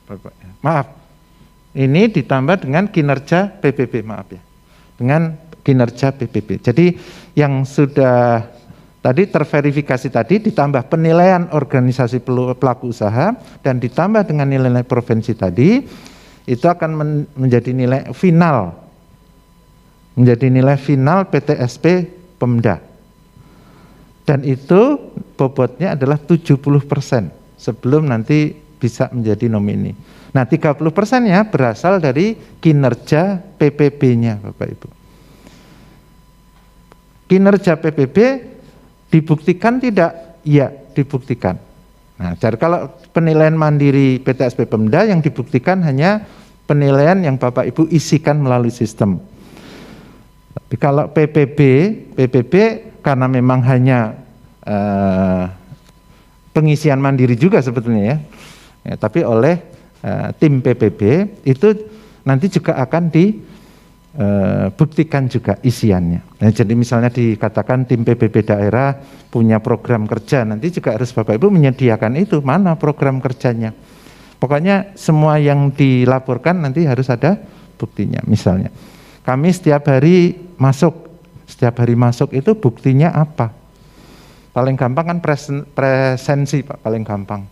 Bapak. Maaf. Ini ditambah dengan kinerja PPP, maaf ya. Dengan kinerja PPP. Jadi yang sudah tadi terverifikasi tadi ditambah penilaian organisasi pelaku usaha dan ditambah dengan nilai provinsi tadi, itu akan menjadi nilai final. Menjadi nilai final PTSP Pemda. Dan itu bobotnya adalah 70% sebelum nanti bisa menjadi nomini. Nah, 30%-nya berasal dari kinerja PPB-nya, Bapak Ibu. Kinerja PPB dibuktikan tidak? Ya, dibuktikan. Nah, jadi kalau penilaian mandiri PTSP Pemda yang dibuktikan hanya penilaian yang Bapak Ibu isikan melalui sistem. Tapi kalau PPB karena memang hanya pengisian mandiri juga sebetulnya ya, tapi oleh tim PPB itu nanti juga akan dibuktikan juga isiannya. Nah, jadi misalnya dikatakan tim PPB daerah punya program kerja, nanti juga harus Bapak Ibu menyediakan itu, mana program kerjanya. Pokoknya semua yang dilaporkan nanti harus ada buktinya. Misalnya kami setiap hari masuk itu buktinya apa? Paling gampang kan presensi Pak, paling gampang.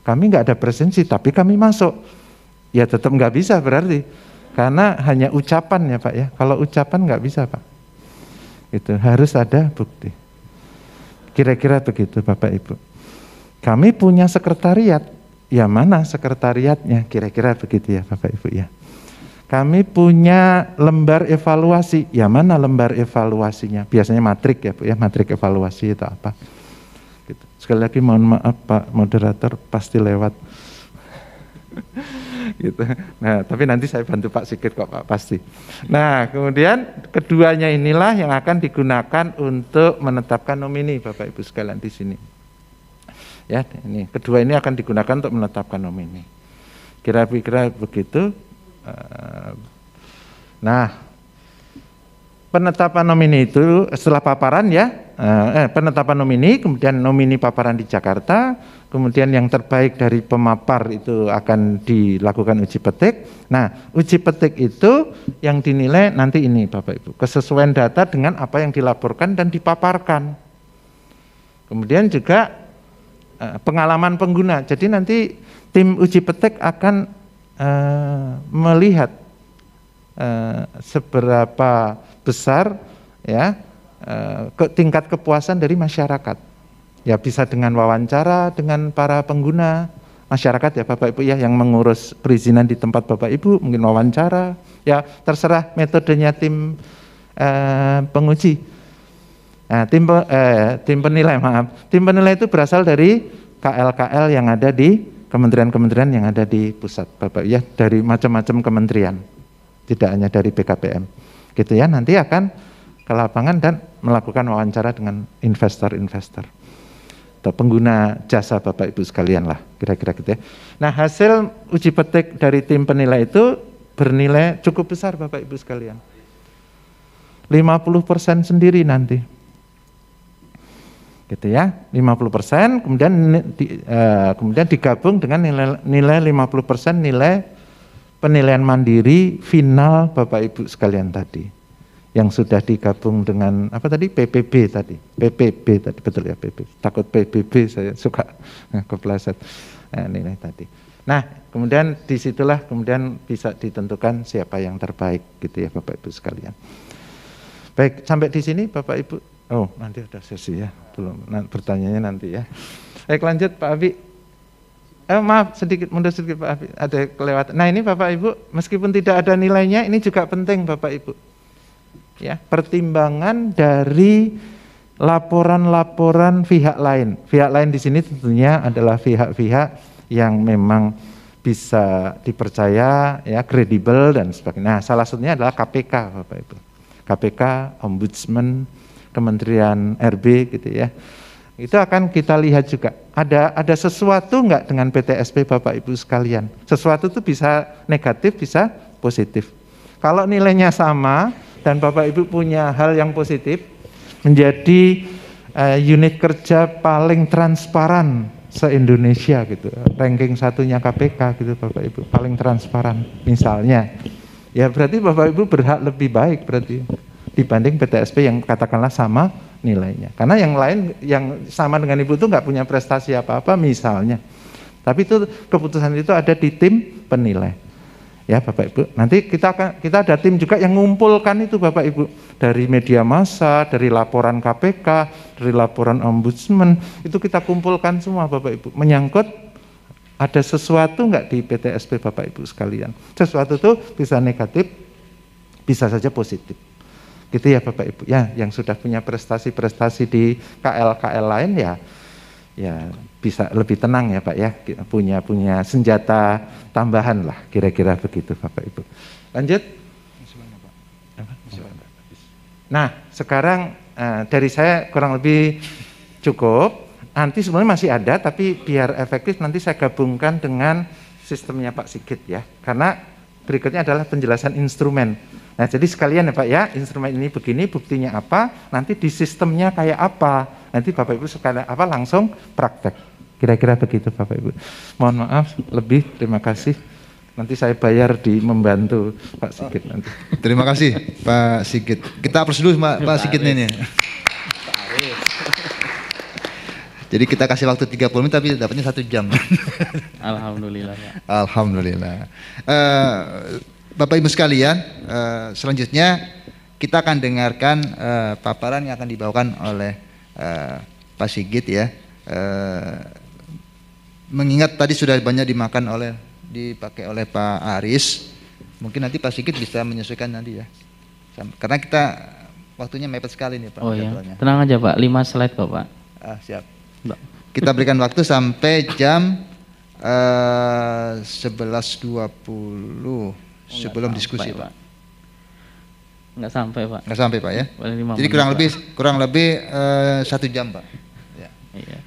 Kami nggak ada presensi tapi kami masuk, ya tetap nggak bisa berarti, karena hanya ucapan ya Pak ya. Kalau ucapan nggak bisa Pak, itu harus ada bukti. Kira-kira begitu Bapak Ibu. Kami punya sekretariat, ya mana sekretariatnya? Kira-kira begitu ya Bapak Ibu ya. Kami punya lembar evaluasi, ya mana lembar evaluasinya? Biasanya matrik ya Bu ya, matrik evaluasi itu apa? Gitu. Sekali lagi mohon maaf Pak moderator, pasti lewat. Gitu. Nah, tapi nanti saya bantu Pak Sigit kok Pak, pasti. Nah, kemudian keduanya inilah yang akan digunakan untuk menetapkan nomini Bapak Ibu sekalian di sini. Ya, ini kedua ini akan digunakan untuk menetapkan nomini. Kira-kira begitu. Nah, penetapan nomini itu setelah paparan ya, penetapan nomini, kemudian nomini paparan di Jakarta, kemudian yang terbaik dari pemapar itu akan dilakukan uji petik. Nah, uji petik itu yang dinilai nanti ini Bapak Ibu, kesesuaian data dengan apa yang dilaporkan dan dipaparkan. Kemudian juga pengalaman pengguna. Jadi nanti tim uji petik akan melihat seberapa besar ya tingkat kepuasan dari masyarakat. Ya bisa dengan wawancara dengan para pengguna masyarakat ya Bapak Ibu ya, yang mengurus perizinan di tempat Bapak Ibu, mungkin wawancara, ya terserah metodenya tim penguji. Nah, tim penilai tim penilai itu berasal dari KL-KL yang ada di kementerian-kementerian yang ada di pusat Bapak ya, dari macam-macam kementerian, tidak hanya dari BKPM gitu ya. Nanti akan ke lapangan dan melakukan wawancara dengan investor-investor atau pengguna jasa Bapak Ibu sekalian lah, kira-kira gitu ya. Nah, hasil uji petik dari tim penilai itu bernilai cukup besar Bapak Ibu sekalian, 50% sendiri nanti gitu ya, 50%, kemudian digabung dengan nilai 50% nilai penilaian mandiri final Bapak Ibu sekalian tadi, yang sudah digabung dengan apa tadi, PPB tadi, betul ya, PPB, takut PBB saya suka kepleset nilai tadi. Nah, kemudian disitulah kemudian bisa ditentukan siapa yang terbaik gitu ya Bapak Ibu sekalian. Baik, sampai di sini Bapak Ibu. Oh, nanti ada sesi ya, belum, bertanyanya nanti ya. Baik, lanjut Pak Abi. Maaf, mundur sedikit Pak Abi, ada kelewatan. Nah, ini Bapak Ibu, meskipun tidak ada nilainya, ini juga penting Bapak Ibu. Ya, pertimbangan dari laporan-laporan pihak lain. Pihak lain di sini tentunya adalah pihak-pihak yang memang bisa dipercaya, ya, kredibel dan sebagainya. Nah, salah satunya adalah KPK Bapak Ibu. KPK, Ombudsman, Kementerian RB gitu ya. Itu akan kita lihat juga. Ada sesuatu enggak dengan PTSP Bapak Ibu sekalian? Sesuatu itu bisa negatif, bisa positif. Kalau nilainya sama dan Bapak Ibu punya hal yang positif, menjadi unit kerja paling transparan se-Indonesia gitu. Ranking satunya KPK gitu Bapak Ibu, paling transparan misalnya. Ya berarti Bapak Ibu berhak lebih baik berarti dibanding PTSP yang katakanlah sama nilainya. Karena yang lain yang sama dengan Ibu itu nggak punya prestasi apa-apa misalnya. Tapi itu keputusan itu ada di tim penilai. Ya Bapak Ibu, nanti kita ada tim juga yang mengumpulkan itu Bapak Ibu, dari media massa, dari laporan KPK, dari laporan Ombudsman, itu kita kumpulkan semua Bapak Ibu, menyangkut Ada sesuatu nggak di PTSP Bapak Ibu sekalian? Sesuatu itu bisa negatif, bisa saja positif. Gitu ya Bapak Ibu. Ya, yang sudah punya prestasi-prestasi di KL-KL lain ya bisa lebih tenang ya Pak ya. Punya senjata tambahan lah, kira-kira begitu Bapak Ibu. Lanjut. Nah, sekarang dari saya kurang lebih cukup. Nanti sebenarnya masih ada, tapi biar efektif nanti saya gabungkan dengan sistemnya Pak Sigit ya. Karena berikutnya adalah penjelasan instrumen. Nah, jadi sekalian ya Pak ya, instrumen ini begini, buktinya apa, nanti di sistemnya kayak apa. Nanti Bapak Ibu sekalian langsung praktek. Kira-kira begitu Bapak Ibu. Mohon maaf lebih, terima kasih. Nanti saya bayar di membantu Pak Sigit nanti. Terima kasih Pak Sigit. Kita aplaus dulu Pak Sigit ini. Jadi kita kasih waktu 30 menit tapi dapatnya 1 jam. Alhamdulillah ya. Alhamdulillah. Bapak Ibu sekalian, selanjutnya kita akan dengarkan paparan yang akan dibawakan oleh Pak Sigit ya. Mengingat tadi sudah banyak dipakai oleh Pak Aris, mungkin nanti Pak Sigit bisa menyesuaikan nanti ya. Karena kita waktunya mepet sekali nih Pak. Oh iya, tenang aja Pak, 5 slide kok Pak. Siap. Kita berikan waktu sampai jam 11.20 sebelum diskusi Pak. Enggak sampai Pak. Enggak sampai Pak ya. Jadi kurang lebih 1 jam Pak. Ya. Iya.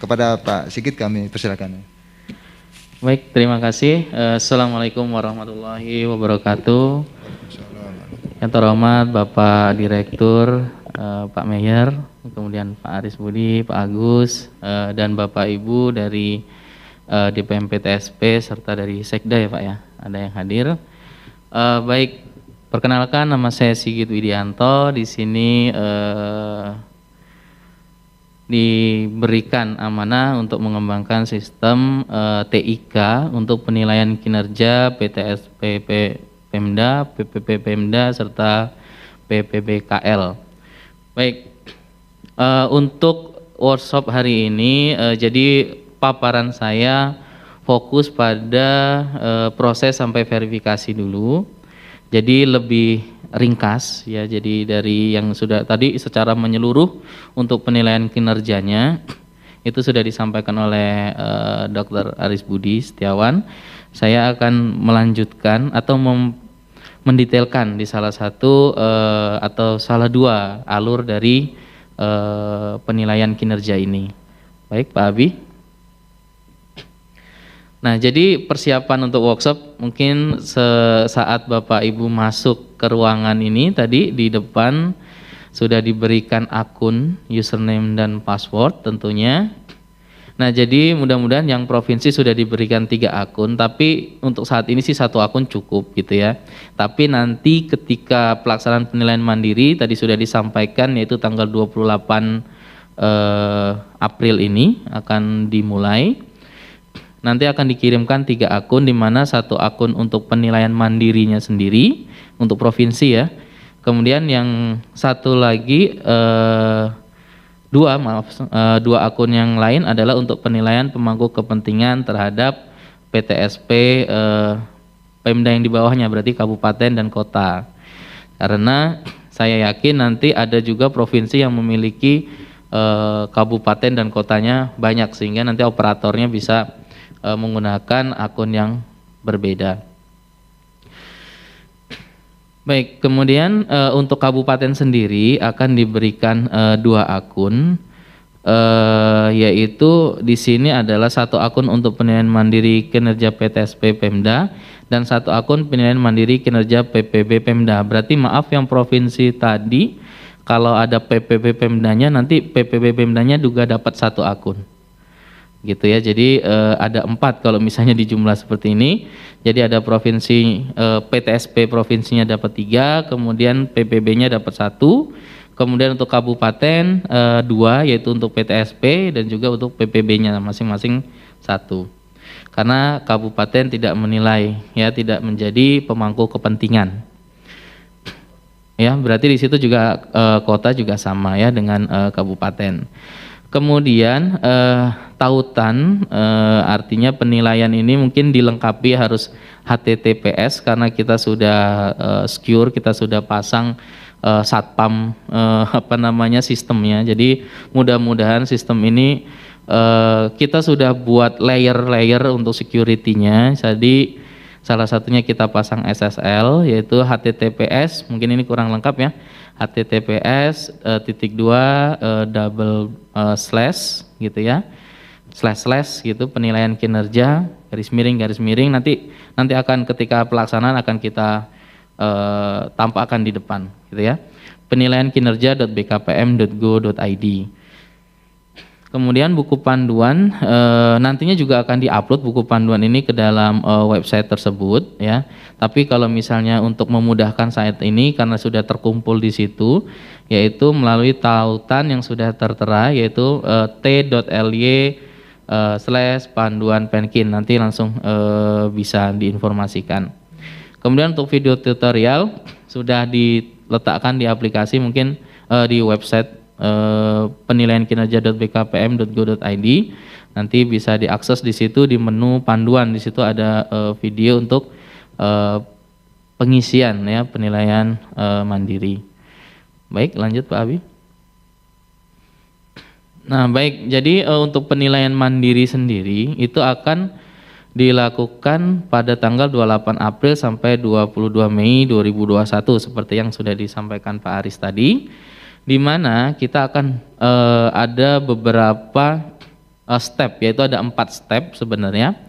Kepada Pak Sigit kami persilakan. Baik, terima kasih. Assalamualaikum warahmatullahi wabarakatuh. Yang terhormat Bapak Direktur, Pak Mayor, kemudian Pak Aris Budi, Pak Agus, dan Bapak Ibu dari DPM PTSP serta dari Sekda ya Pak ya, ada yang hadir. Baik, perkenalkan nama saya Sigit Widianto. Di sini diberikan amanah untuk mengembangkan sistem TIK untuk penilaian kinerja PTSP Pemda, PPP Pemda serta PPBKL. Baik, untuk workshop hari ini jadi paparan saya fokus pada proses sampai verifikasi dulu. Jadi lebih ringkas ya, jadi dari yang sudah tadi secara menyeluruh untuk penilaian kinerjanya itu sudah disampaikan oleh Dr. Aris Budi Setiawan. Saya akan melanjutkan atau mendetailkan di salah satu atau salah 2 alur dari penilaian kinerja ini. Baik Pak Abi. Nah, jadi persiapan untuk workshop mungkin saat Bapak Ibu masuk ke ruangan ini tadi di depan sudah diberikan akun, username dan password tentunya. Nah, jadi mudah-mudahan yang provinsi sudah diberikan 3 akun, tapi untuk saat ini sih 1 akun cukup gitu ya. Tapi nanti ketika pelaksanaan penilaian mandiri tadi sudah disampaikan yaitu tanggal 28 April ini akan dimulai. Nanti akan dikirimkan 3 akun, di mana 1 akun untuk penilaian mandirinya sendiri untuk provinsi ya. Kemudian yang 1 lagi 2 akun yang lain adalah untuk penilaian pemangku kepentingan terhadap PTSP Pemda yang di bawahnya, berarti kabupaten dan kota. Karena saya yakin nanti ada juga provinsi yang memiliki kabupaten dan kotanya banyak, sehingga nanti operatornya bisa menggunakan akun yang berbeda. Baik, kemudian untuk kabupaten sendiri akan diberikan 2 akun, yaitu di sini adalah 1 akun untuk penilaian mandiri kinerja PTSP Pemda dan 1 akun penilaian mandiri kinerja PPB Pemda. Berarti maaf yang provinsi tadi, kalau ada PPB Pemdanya nanti PPB Pemdanya juga dapat 1 akun. Gitu ya, jadi ada 4 kalau misalnya di jumlah seperti ini. Jadi ada provinsi PTSP provinsinya dapat 3, kemudian PPB-nya dapat 1, kemudian untuk kabupaten 2 yaitu untuk PTSP dan juga untuk PPB-nya masing-masing 1. Karena kabupaten tidak menilai ya, tidak menjadi pemangku kepentingan. Ya, berarti di situ juga kota juga sama ya dengan kabupaten. Kemudian tautan, artinya penilaian ini mungkin dilengkapi harus HTTPS karena kita sudah secure, kita sudah pasang satpam sistemnya. Jadi mudah-mudahan sistem ini kita sudah buat layer-layer untuk security-nya. Jadi salah satunya kita pasang SSL, yaitu HTTPS, mungkin ini kurang lengkap ya, HTTPS double slash gitu ya, slash gitu, penilaian kinerja garis miring nanti akan ketika pelaksanaan akan kita tampakkan di depan gitu ya, penilaian kinerja.bkpm.go.id. Kemudian buku panduan, nantinya juga akan diupload buku panduan ini ke dalam website tersebut ya. Tapi kalau misalnya untuk memudahkan saat ini karena sudah terkumpul di situ, yaitu melalui tautan yang sudah tertera, yaitu t.ly/panduan penkin, nanti langsung bisa diinformasikan. Kemudian untuk video tutorial sudah diletakkan di aplikasi, mungkin di website penilaian kinerja.bkpm.go.id, nanti bisa diakses di situ di menu panduan, di situ ada video untuk pengisian ya penilaian mandiri. Baik, lanjut Pak Abi. Nah, baik, jadi untuk penilaian mandiri sendiri itu akan dilakukan pada tanggal 28 April sampai 22 Mei 2021 seperti yang sudah disampaikan Pak Aris tadi, di mana kita akan ada beberapa step, yaitu ada 4 step sebenarnya.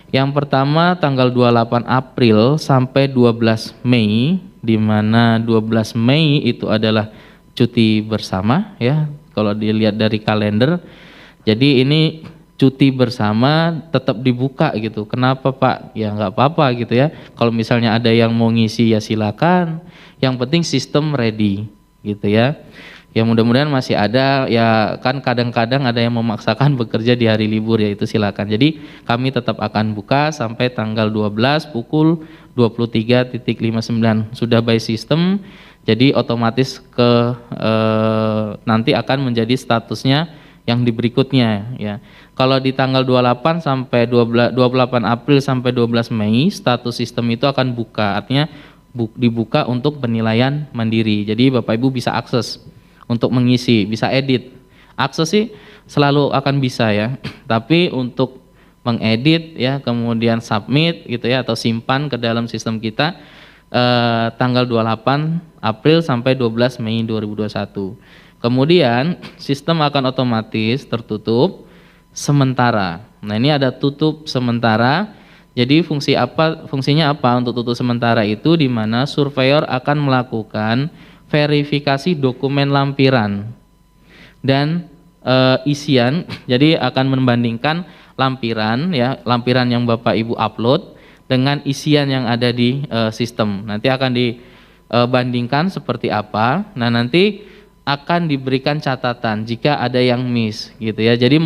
Yang pertama tanggal 28 April sampai 12 Mei, di mana 12 Mei itu adalah cuti bersama ya, kalau dilihat dari kalender. Jadi ini cuti bersama tetap dibuka gitu. Kenapa Pak? Ya nggak apa-apa gitu ya. Kalau misalnya ada yang mau ngisi ya silakan. Yang penting sistem ready gitu ya. Ya mudah-mudahan masih ada, ya kan kadang-kadang ada yang memaksakan bekerja di hari libur, ya itu silakan. Jadi kami tetap akan buka sampai tanggal 12 pukul 23.59 sudah by system. Jadi otomatis nanti akan menjadi statusnya yang di berikutnya ya. Kalau di tanggal 28 sampai 28 April sampai 12 Mei status sistem itu akan buka, artinya dibuka untuk penilaian mandiri. Jadi Bapak Ibu bisa akses untuk mengisi, bisa edit. Akses sih selalu akan bisa ya. Tapi untuk mengedit ya, kemudian submit gitu ya, atau simpan ke dalam sistem kita tanggal 28 April sampai 12 Mei 2021. Kemudian sistem akan otomatis tertutup sementara. Nah, ini ada tutup sementara. Jadi fungsinya apa untuk tutup sementara itu, di mana surveyor akan melakukan verifikasi dokumen lampiran dan isian. Jadi akan membandingkan lampiran ya, lampiran yang Bapak Ibu upload dengan isian yang ada di sistem. Nanti akan dibandingkan seperti apa. Nah, nanti akan diberikan catatan jika ada yang miss gitu ya. Jadi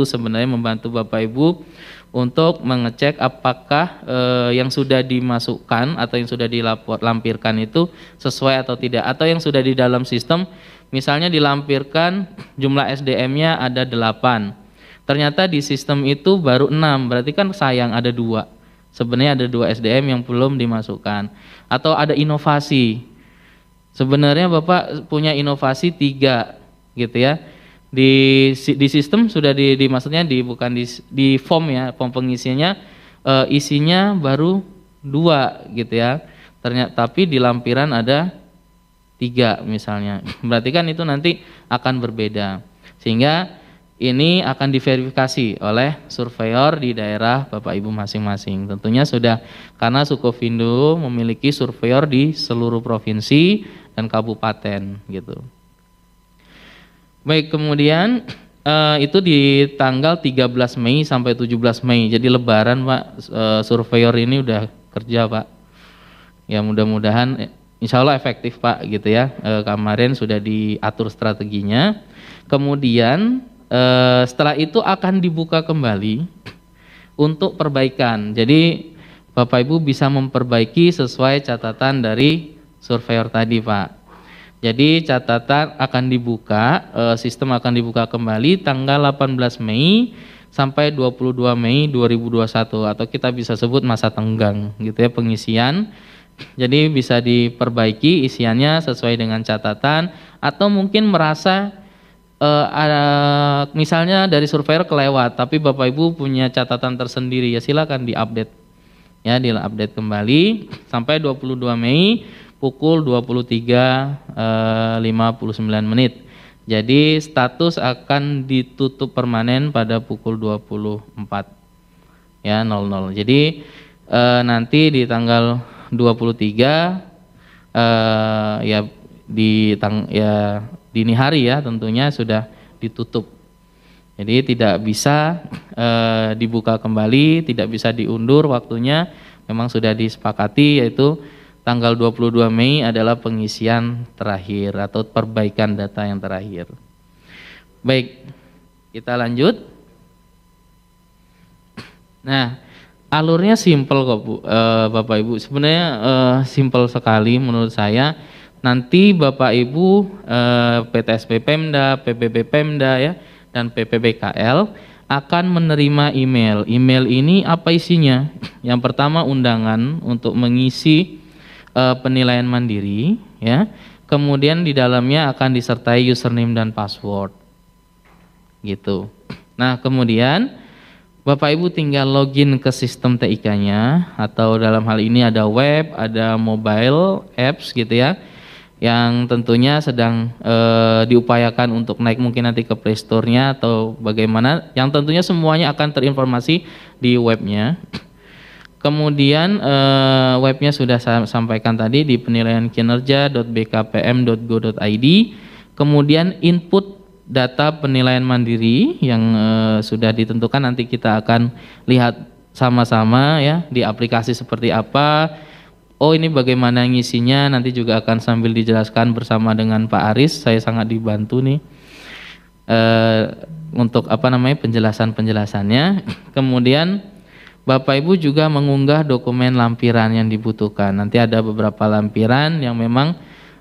sebenarnya membantu Bapak Ibu untuk mengecek apakah yang sudah dimasukkan atau yang sudah dilampirkan itu sesuai atau tidak, atau yang sudah di dalam sistem misalnya dilampirkan jumlah SDM-nya ada 8, ternyata di sistem itu baru 6, berarti kan sayang, ada 2, sebenarnya ada 2 SDM yang belum dimasukkan. Atau ada inovasi, sebenarnya Bapak punya inovasi 3 gitu ya, di sistem sudah maksudnya bukan di form ya, form pengisiannya isinya baru 2 gitu ya, ternyata tapi di lampiran ada 3 misalnya, berarti kan itu nanti akan berbeda, sehingga ini akan diverifikasi oleh surveyor di daerah Bapak Ibu masing-masing. Tentunya sudah, karena Sukovindo memiliki surveyor di seluruh provinsi dan kabupaten gitu. Baik, kemudian itu di tanggal 13 Mei sampai 17 Mei. Jadi lebaran Pak, surveyor ini udah kerja Pak. Ya mudah-mudahan insya Allah efektif Pak gitu ya. Kemarin sudah diatur strateginya. Kemudian setelah itu akan dibuka kembali untuk perbaikan. Jadi Bapak Ibu bisa memperbaiki sesuai catatan dari surveyor tadi Pak. Jadi catatan akan dibuka, sistem akan dibuka kembali tanggal 18 Mei sampai 22 Mei 2021 atau kita bisa sebut masa tenggang gitu ya pengisian. Jadi bisa diperbaiki isiannya sesuai dengan catatan atau mungkin merasa ada misalnya dari surveyor kelewat tapi Bapak Ibu punya catatan tersendiri ya silakan diupdate. Ya, diupdate kembali sampai 22 Mei pukul 23.59 menit. Jadi status akan ditutup permanen pada pukul 24 ya 00. Jadi nanti di tanggal 23 ya dini hari ya tentunya sudah ditutup. Jadi tidak bisa dibuka kembali, tidak bisa diundur waktunya, memang sudah disepakati yaitu tanggal 22 Mei adalah pengisian terakhir atau perbaikan data yang terakhir. Baik, kita lanjut. Nah, alurnya simpel kok Bu, Bapak Ibu. Sebenarnya simpel sekali menurut saya. Nanti Bapak Ibu PTSP Pemda, PBB Pemda ya dan PPBKL akan menerima email. Email ini apa isinya? Yang pertama undangan untuk mengisi penilaian mandiri ya. Kemudian di dalamnya akan disertai username dan password. Gitu. Nah, kemudian Bapak Ibu tinggal login ke sistem TIK-nya atau dalam hal ini ada web, ada mobile apps gitu ya, yang tentunya sedang diupayakan untuk naik mungkin nanti ke Play Store-nya atau bagaimana, yang tentunya semuanya akan terinformasi di webnya. Kemudian webnya sudah saya sampaikan tadi di penilaiankinerja.bkpm.go.id. Kemudian input data penilaian mandiri yang sudah ditentukan nanti kita akan lihat sama-sama ya di aplikasi seperti apa. Oh ini bagaimana ngisinya nanti juga akan sambil dijelaskan bersama dengan Pak Aris. Saya sangat dibantu nih untuk penjelasannya. Kemudian Bapak Ibu juga mengunggah dokumen lampiran yang dibutuhkan. Nanti ada beberapa lampiran yang memang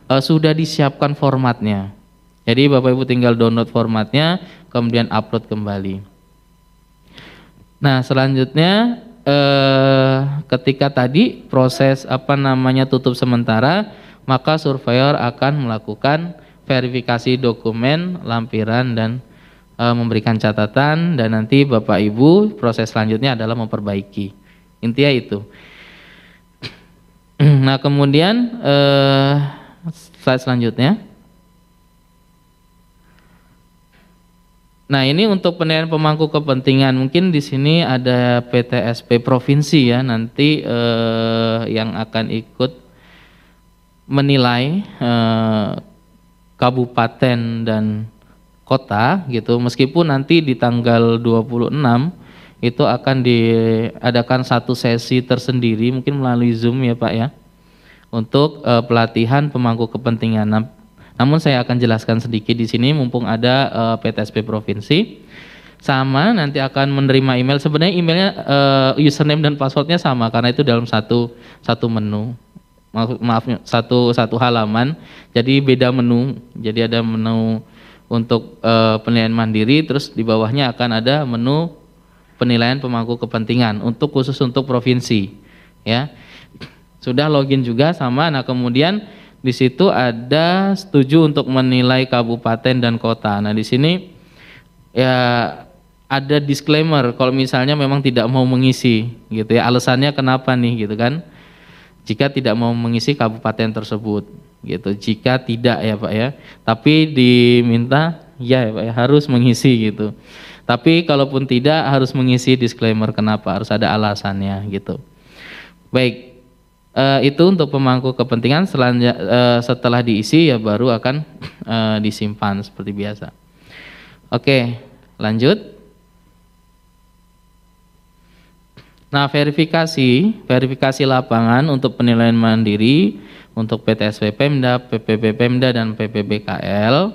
sudah disiapkan formatnya. Jadi Bapak Ibu tinggal download formatnya, kemudian upload kembali. Nah selanjutnya ketika tadi proses tutup sementara, maka surveyor akan melakukan verifikasi dokumen, lampiran dan memberikan catatan, dan nanti Bapak Ibu proses selanjutnya adalah memperbaiki. Intinya itu. Nah kemudian slide selanjutnya. Nah ini untuk penilaian pemangku kepentingan, mungkin di sini ada PTSP provinsi ya nanti yang akan ikut menilai kabupaten dan kota gitu, meskipun nanti di tanggal 26 itu akan diadakan satu sesi tersendiri mungkin melalui Zoom ya Pak ya untuk pelatihan pemangku kepentingan. Namun saya akan jelaskan sedikit di sini mumpung ada PTSP provinsi. Sama nanti akan menerima email. Sebenarnya emailnya username dan passwordnya sama karena itu dalam satu menu. Maaf satu halaman. Jadi beda menu. Jadi ada menu untuk penilaian mandiri, terus di bawahnya akan ada menu penilaian pemangku kepentingan untuk khusus untuk provinsi. Ya, sudah login juga sama. Nah kemudian di situ ada setuju untuk menilai kabupaten dan kota. Nah di sini ya ada disclaimer kalau misalnya memang tidak mau mengisi gitu ya. Alasannya kenapa nih gitu kan? Jika tidak mau mengisi kabupaten tersebut gitu. Jika tidak ya Pak ya. Tapi diminta ya Pak ya harus mengisi gitu. Tapi kalaupun tidak harus mengisi disclaimer kenapa, harus ada alasannya gitu. Baik. Itu untuk pemangku kepentingan. Setelah diisi ya baru akan disimpan seperti biasa. Oke, lanjut. Nah, verifikasi lapangan untuk penilaian mandiri untuk PTSP Pemda, PPB Pemda dan PPBKL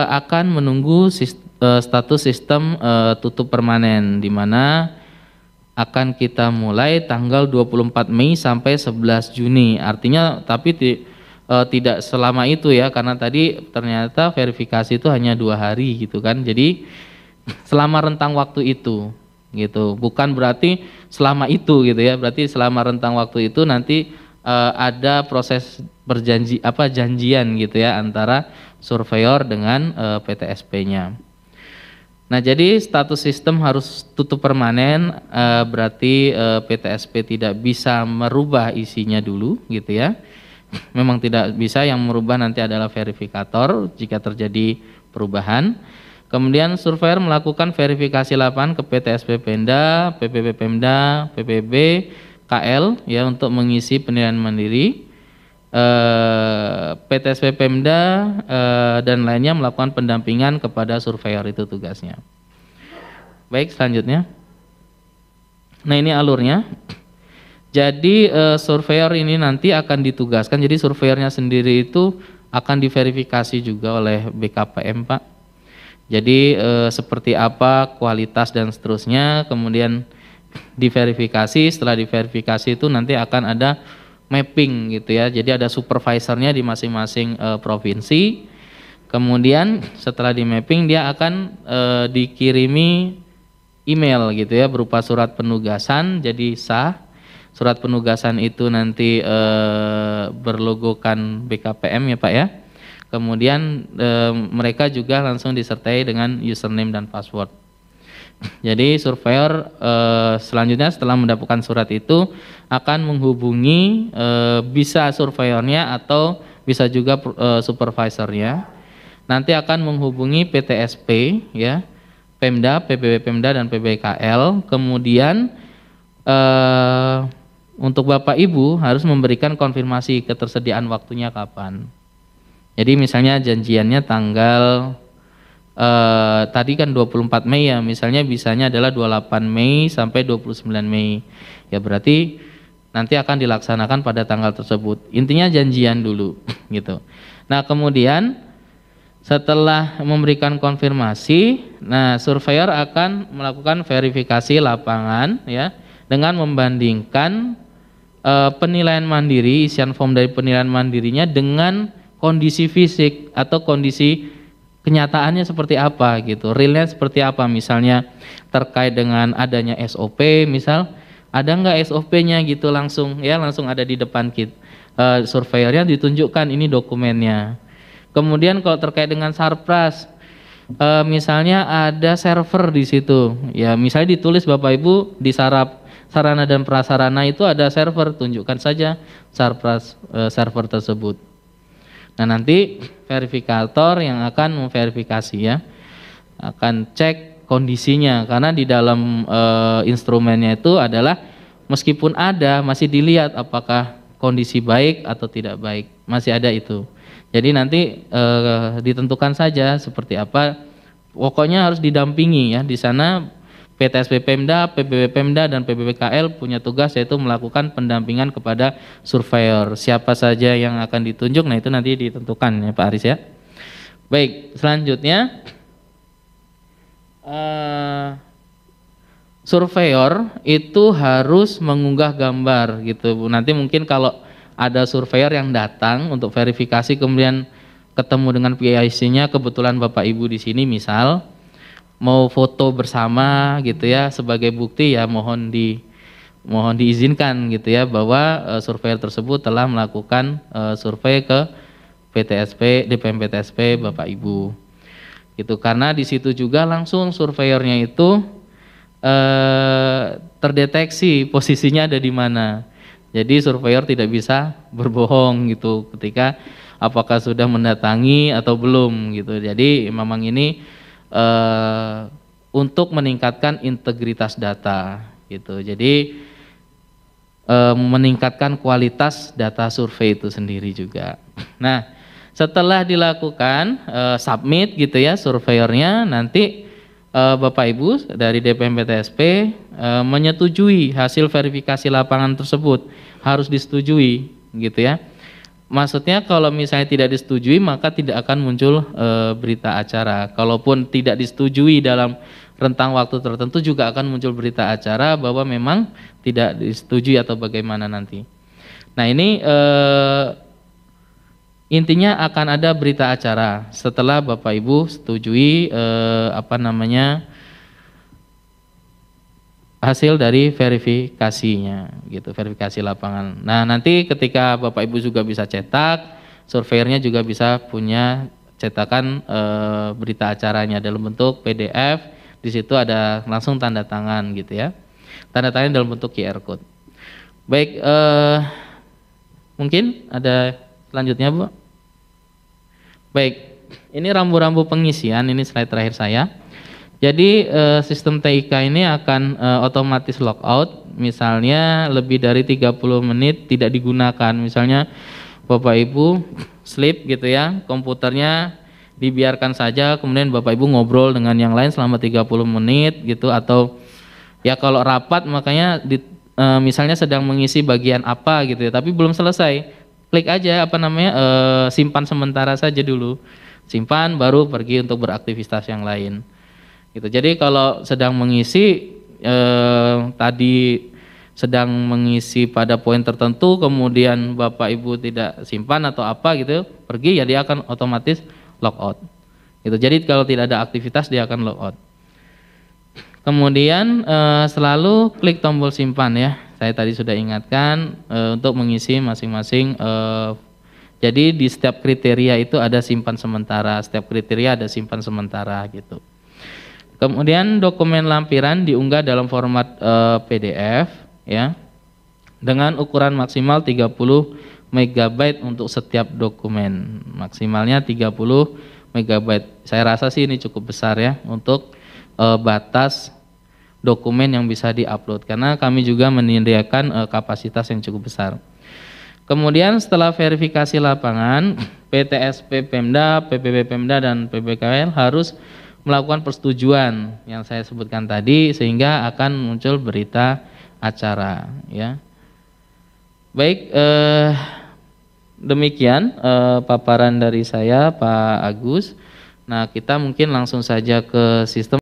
akan menunggu status sistem tutup permanen, di mana akan kita mulai tanggal 24 Mei sampai 11 Juni. Artinya tapi tidak selama itu ya, karena tadi ternyata verifikasi itu hanya 2 hari gitu kan. Jadi selama rentang waktu itu gitu, bukan berarti selama itu gitu ya, berarti selama rentang waktu itu nanti ada proses janjian gitu ya antara surveyor dengan PTSP-nya. Nah, jadi status sistem harus tutup permanen, berarti PTSP tidak bisa merubah isinya dulu gitu ya. Memang tidak bisa, yang merubah nanti adalah verifikator jika terjadi perubahan. Kemudian surveyor melakukan verifikasi lapangan ke PTSP Pemda, PPP Pemda, PPB, KL ya untuk mengisi penilaian mandiri. PTSP Pemda dan lainnya melakukan pendampingan kepada surveyor, itu tugasnya. Baik, selanjutnya. Nah, ini alurnya. Jadi surveyor ini nanti akan ditugaskan, jadi surveyornya sendiri itu akan diverifikasi juga oleh BKPM, Pak. Jadi seperti apa kualitas dan seterusnya, kemudian diverifikasi, setelah diverifikasi itu nanti akan ada mapping gitu ya, jadi ada supervisornya di masing-masing provinsi. Kemudian setelah di mapping dia akan dikirimi email gitu ya berupa surat penugasan, jadi sah. Surat penugasan itu nanti berlogokan BKPM ya Pak ya. Kemudian mereka juga langsung disertai dengan username dan password. Jadi surveyor selanjutnya setelah mendapatkan surat itu akan menghubungi bisa surveyornya atau bisa juga supervisornya. Nanti akan menghubungi PTSP ya, Pemda, PPB Pemda dan PBKL. Kemudian untuk Bapak Ibu harus memberikan konfirmasi ketersediaan waktunya kapan. Jadi misalnya janjiannya tanggal tadi kan 24 Mei ya, misalnya bisanya adalah 28 Mei sampai 29 Mei. Ya berarti nanti akan dilaksanakan pada tanggal tersebut. Intinya janjian dulu gitu. Nah, kemudian setelah memberikan konfirmasi, nah surveyor akan melakukan verifikasi lapangan ya dengan membandingkan penilaian mandiri, isian form dari penilaian mandirinya dengan kondisi fisik atau kondisi kenyataannya seperti apa gitu, realnya seperti apa, misalnya terkait dengan adanya SOP, misal ada nggak SOP-nya gitu langsung ya, langsung ada di depan kita, surveyornya ditunjukkan ini dokumennya. Kemudian kalau terkait dengan sarpras, misalnya ada server di situ, ya misalnya ditulis Bapak Ibu di sarana dan prasarana itu ada server, tunjukkan saja sarpras server tersebut. Nah nanti verifikator yang akan memverifikasi ya, akan cek kondisinya, karena di dalam instrumennya itu adalah meskipun ada masih dilihat apakah kondisi baik atau tidak baik, masih ada itu. Jadi nanti ditentukan saja seperti apa, pokoknya harus didampingi ya di sana. PTSP Pemda, PPB Pemda dan PBBKL punya tugas yaitu melakukan pendampingan kepada surveyor. Siapa saja yang akan ditunjuk, nah itu nanti ditentukan ya Pak Aris ya. Baik, selanjutnya surveyor itu harus mengunggah gambar gitu. Nanti mungkin kalau ada surveyor yang datang untuk verifikasi kemudian ketemu dengan PIC-nya, kebetulan Bapak Ibu di sini misal mau foto bersama gitu ya sebagai bukti, ya mohon diizinkan gitu ya bahwa surveyor tersebut telah melakukan survei ke PTSP, DPM PTSP Bapak Ibu. Gitu, karena di situ juga langsung surveyornya itu terdeteksi posisinya ada di mana. Jadi surveyor tidak bisa berbohong gitu ketika apakah sudah mendatangi atau belum gitu. Jadi memang ini untuk meningkatkan integritas data gitu. Jadi meningkatkan kualitas data survei itu sendiri juga. Nah, setelah dilakukan submit gitu ya surveyornya, nanti Bapak Ibu dari DPM PTSP menyetujui hasil verifikasi lapangan tersebut, harus disetujui gitu ya. Maksudnya kalau misalnya tidak disetujui maka tidak akan muncul berita acara. Kalaupun tidak disetujui dalam rentang waktu tertentu juga akan muncul berita acara bahwa memang tidak disetujui atau bagaimana nanti. Nah ini intinya akan ada berita acara setelah Bapak Ibu setujui hasil dari verifikasinya gitu, verifikasi lapangan. Nah, nanti ketika Bapak Ibu juga bisa cetak, surveyornya juga bisa punya cetakan berita acaranya dalam bentuk PDF. Di situ ada langsung tanda tangan gitu ya. Tanda tangan dalam bentuk QR code. Baik, mungkin ada selanjutnya, Bu. Baik, ini rambu-rambu pengisian, ini slide terakhir saya. Jadi sistem TIK ini akan otomatis logout, misalnya lebih dari 30 menit tidak digunakan. Misalnya Bapak Ibu sleep gitu ya, komputernya dibiarkan saja, kemudian Bapak Ibu ngobrol dengan yang lain selama 30 menit gitu, atau ya kalau rapat makanya misalnya sedang mengisi bagian apa gitu ya, tapi belum selesai. Klik aja simpan sementara saja dulu, simpan baru pergi untuk beraktivitas yang lain gitu. Jadi kalau sedang mengisi tadi sedang mengisi pada poin tertentu, kemudian Bapak Ibu tidak simpan atau apa gitu, pergi ya dia akan otomatis logout gitu. Jadi kalau tidak ada aktivitas dia akan logout. Kemudian selalu klik tombol simpan ya. Saya tadi sudah ingatkan untuk mengisi masing-masing. Jadi di setiap kriteria itu ada simpan sementara, setiap kriteria ada simpan sementara gitu. Kemudian dokumen lampiran diunggah dalam format PDF ya, dengan ukuran maksimal 30 MB untuk setiap dokumen, maksimalnya 30 MB. Saya rasa sih ini cukup besar ya untuk batas dokumen yang bisa diupload, karena kami juga menyediakan kapasitas yang cukup besar. Kemudian setelah verifikasi lapangan, PTSP Pemda, PPB Pemda dan PBKL harus melakukan persetujuan yang saya sebutkan tadi, sehingga akan muncul berita acara ya. Baik, demikian paparan dari saya Pak Agus. Nah, kita mungkin langsung saja ke sistem.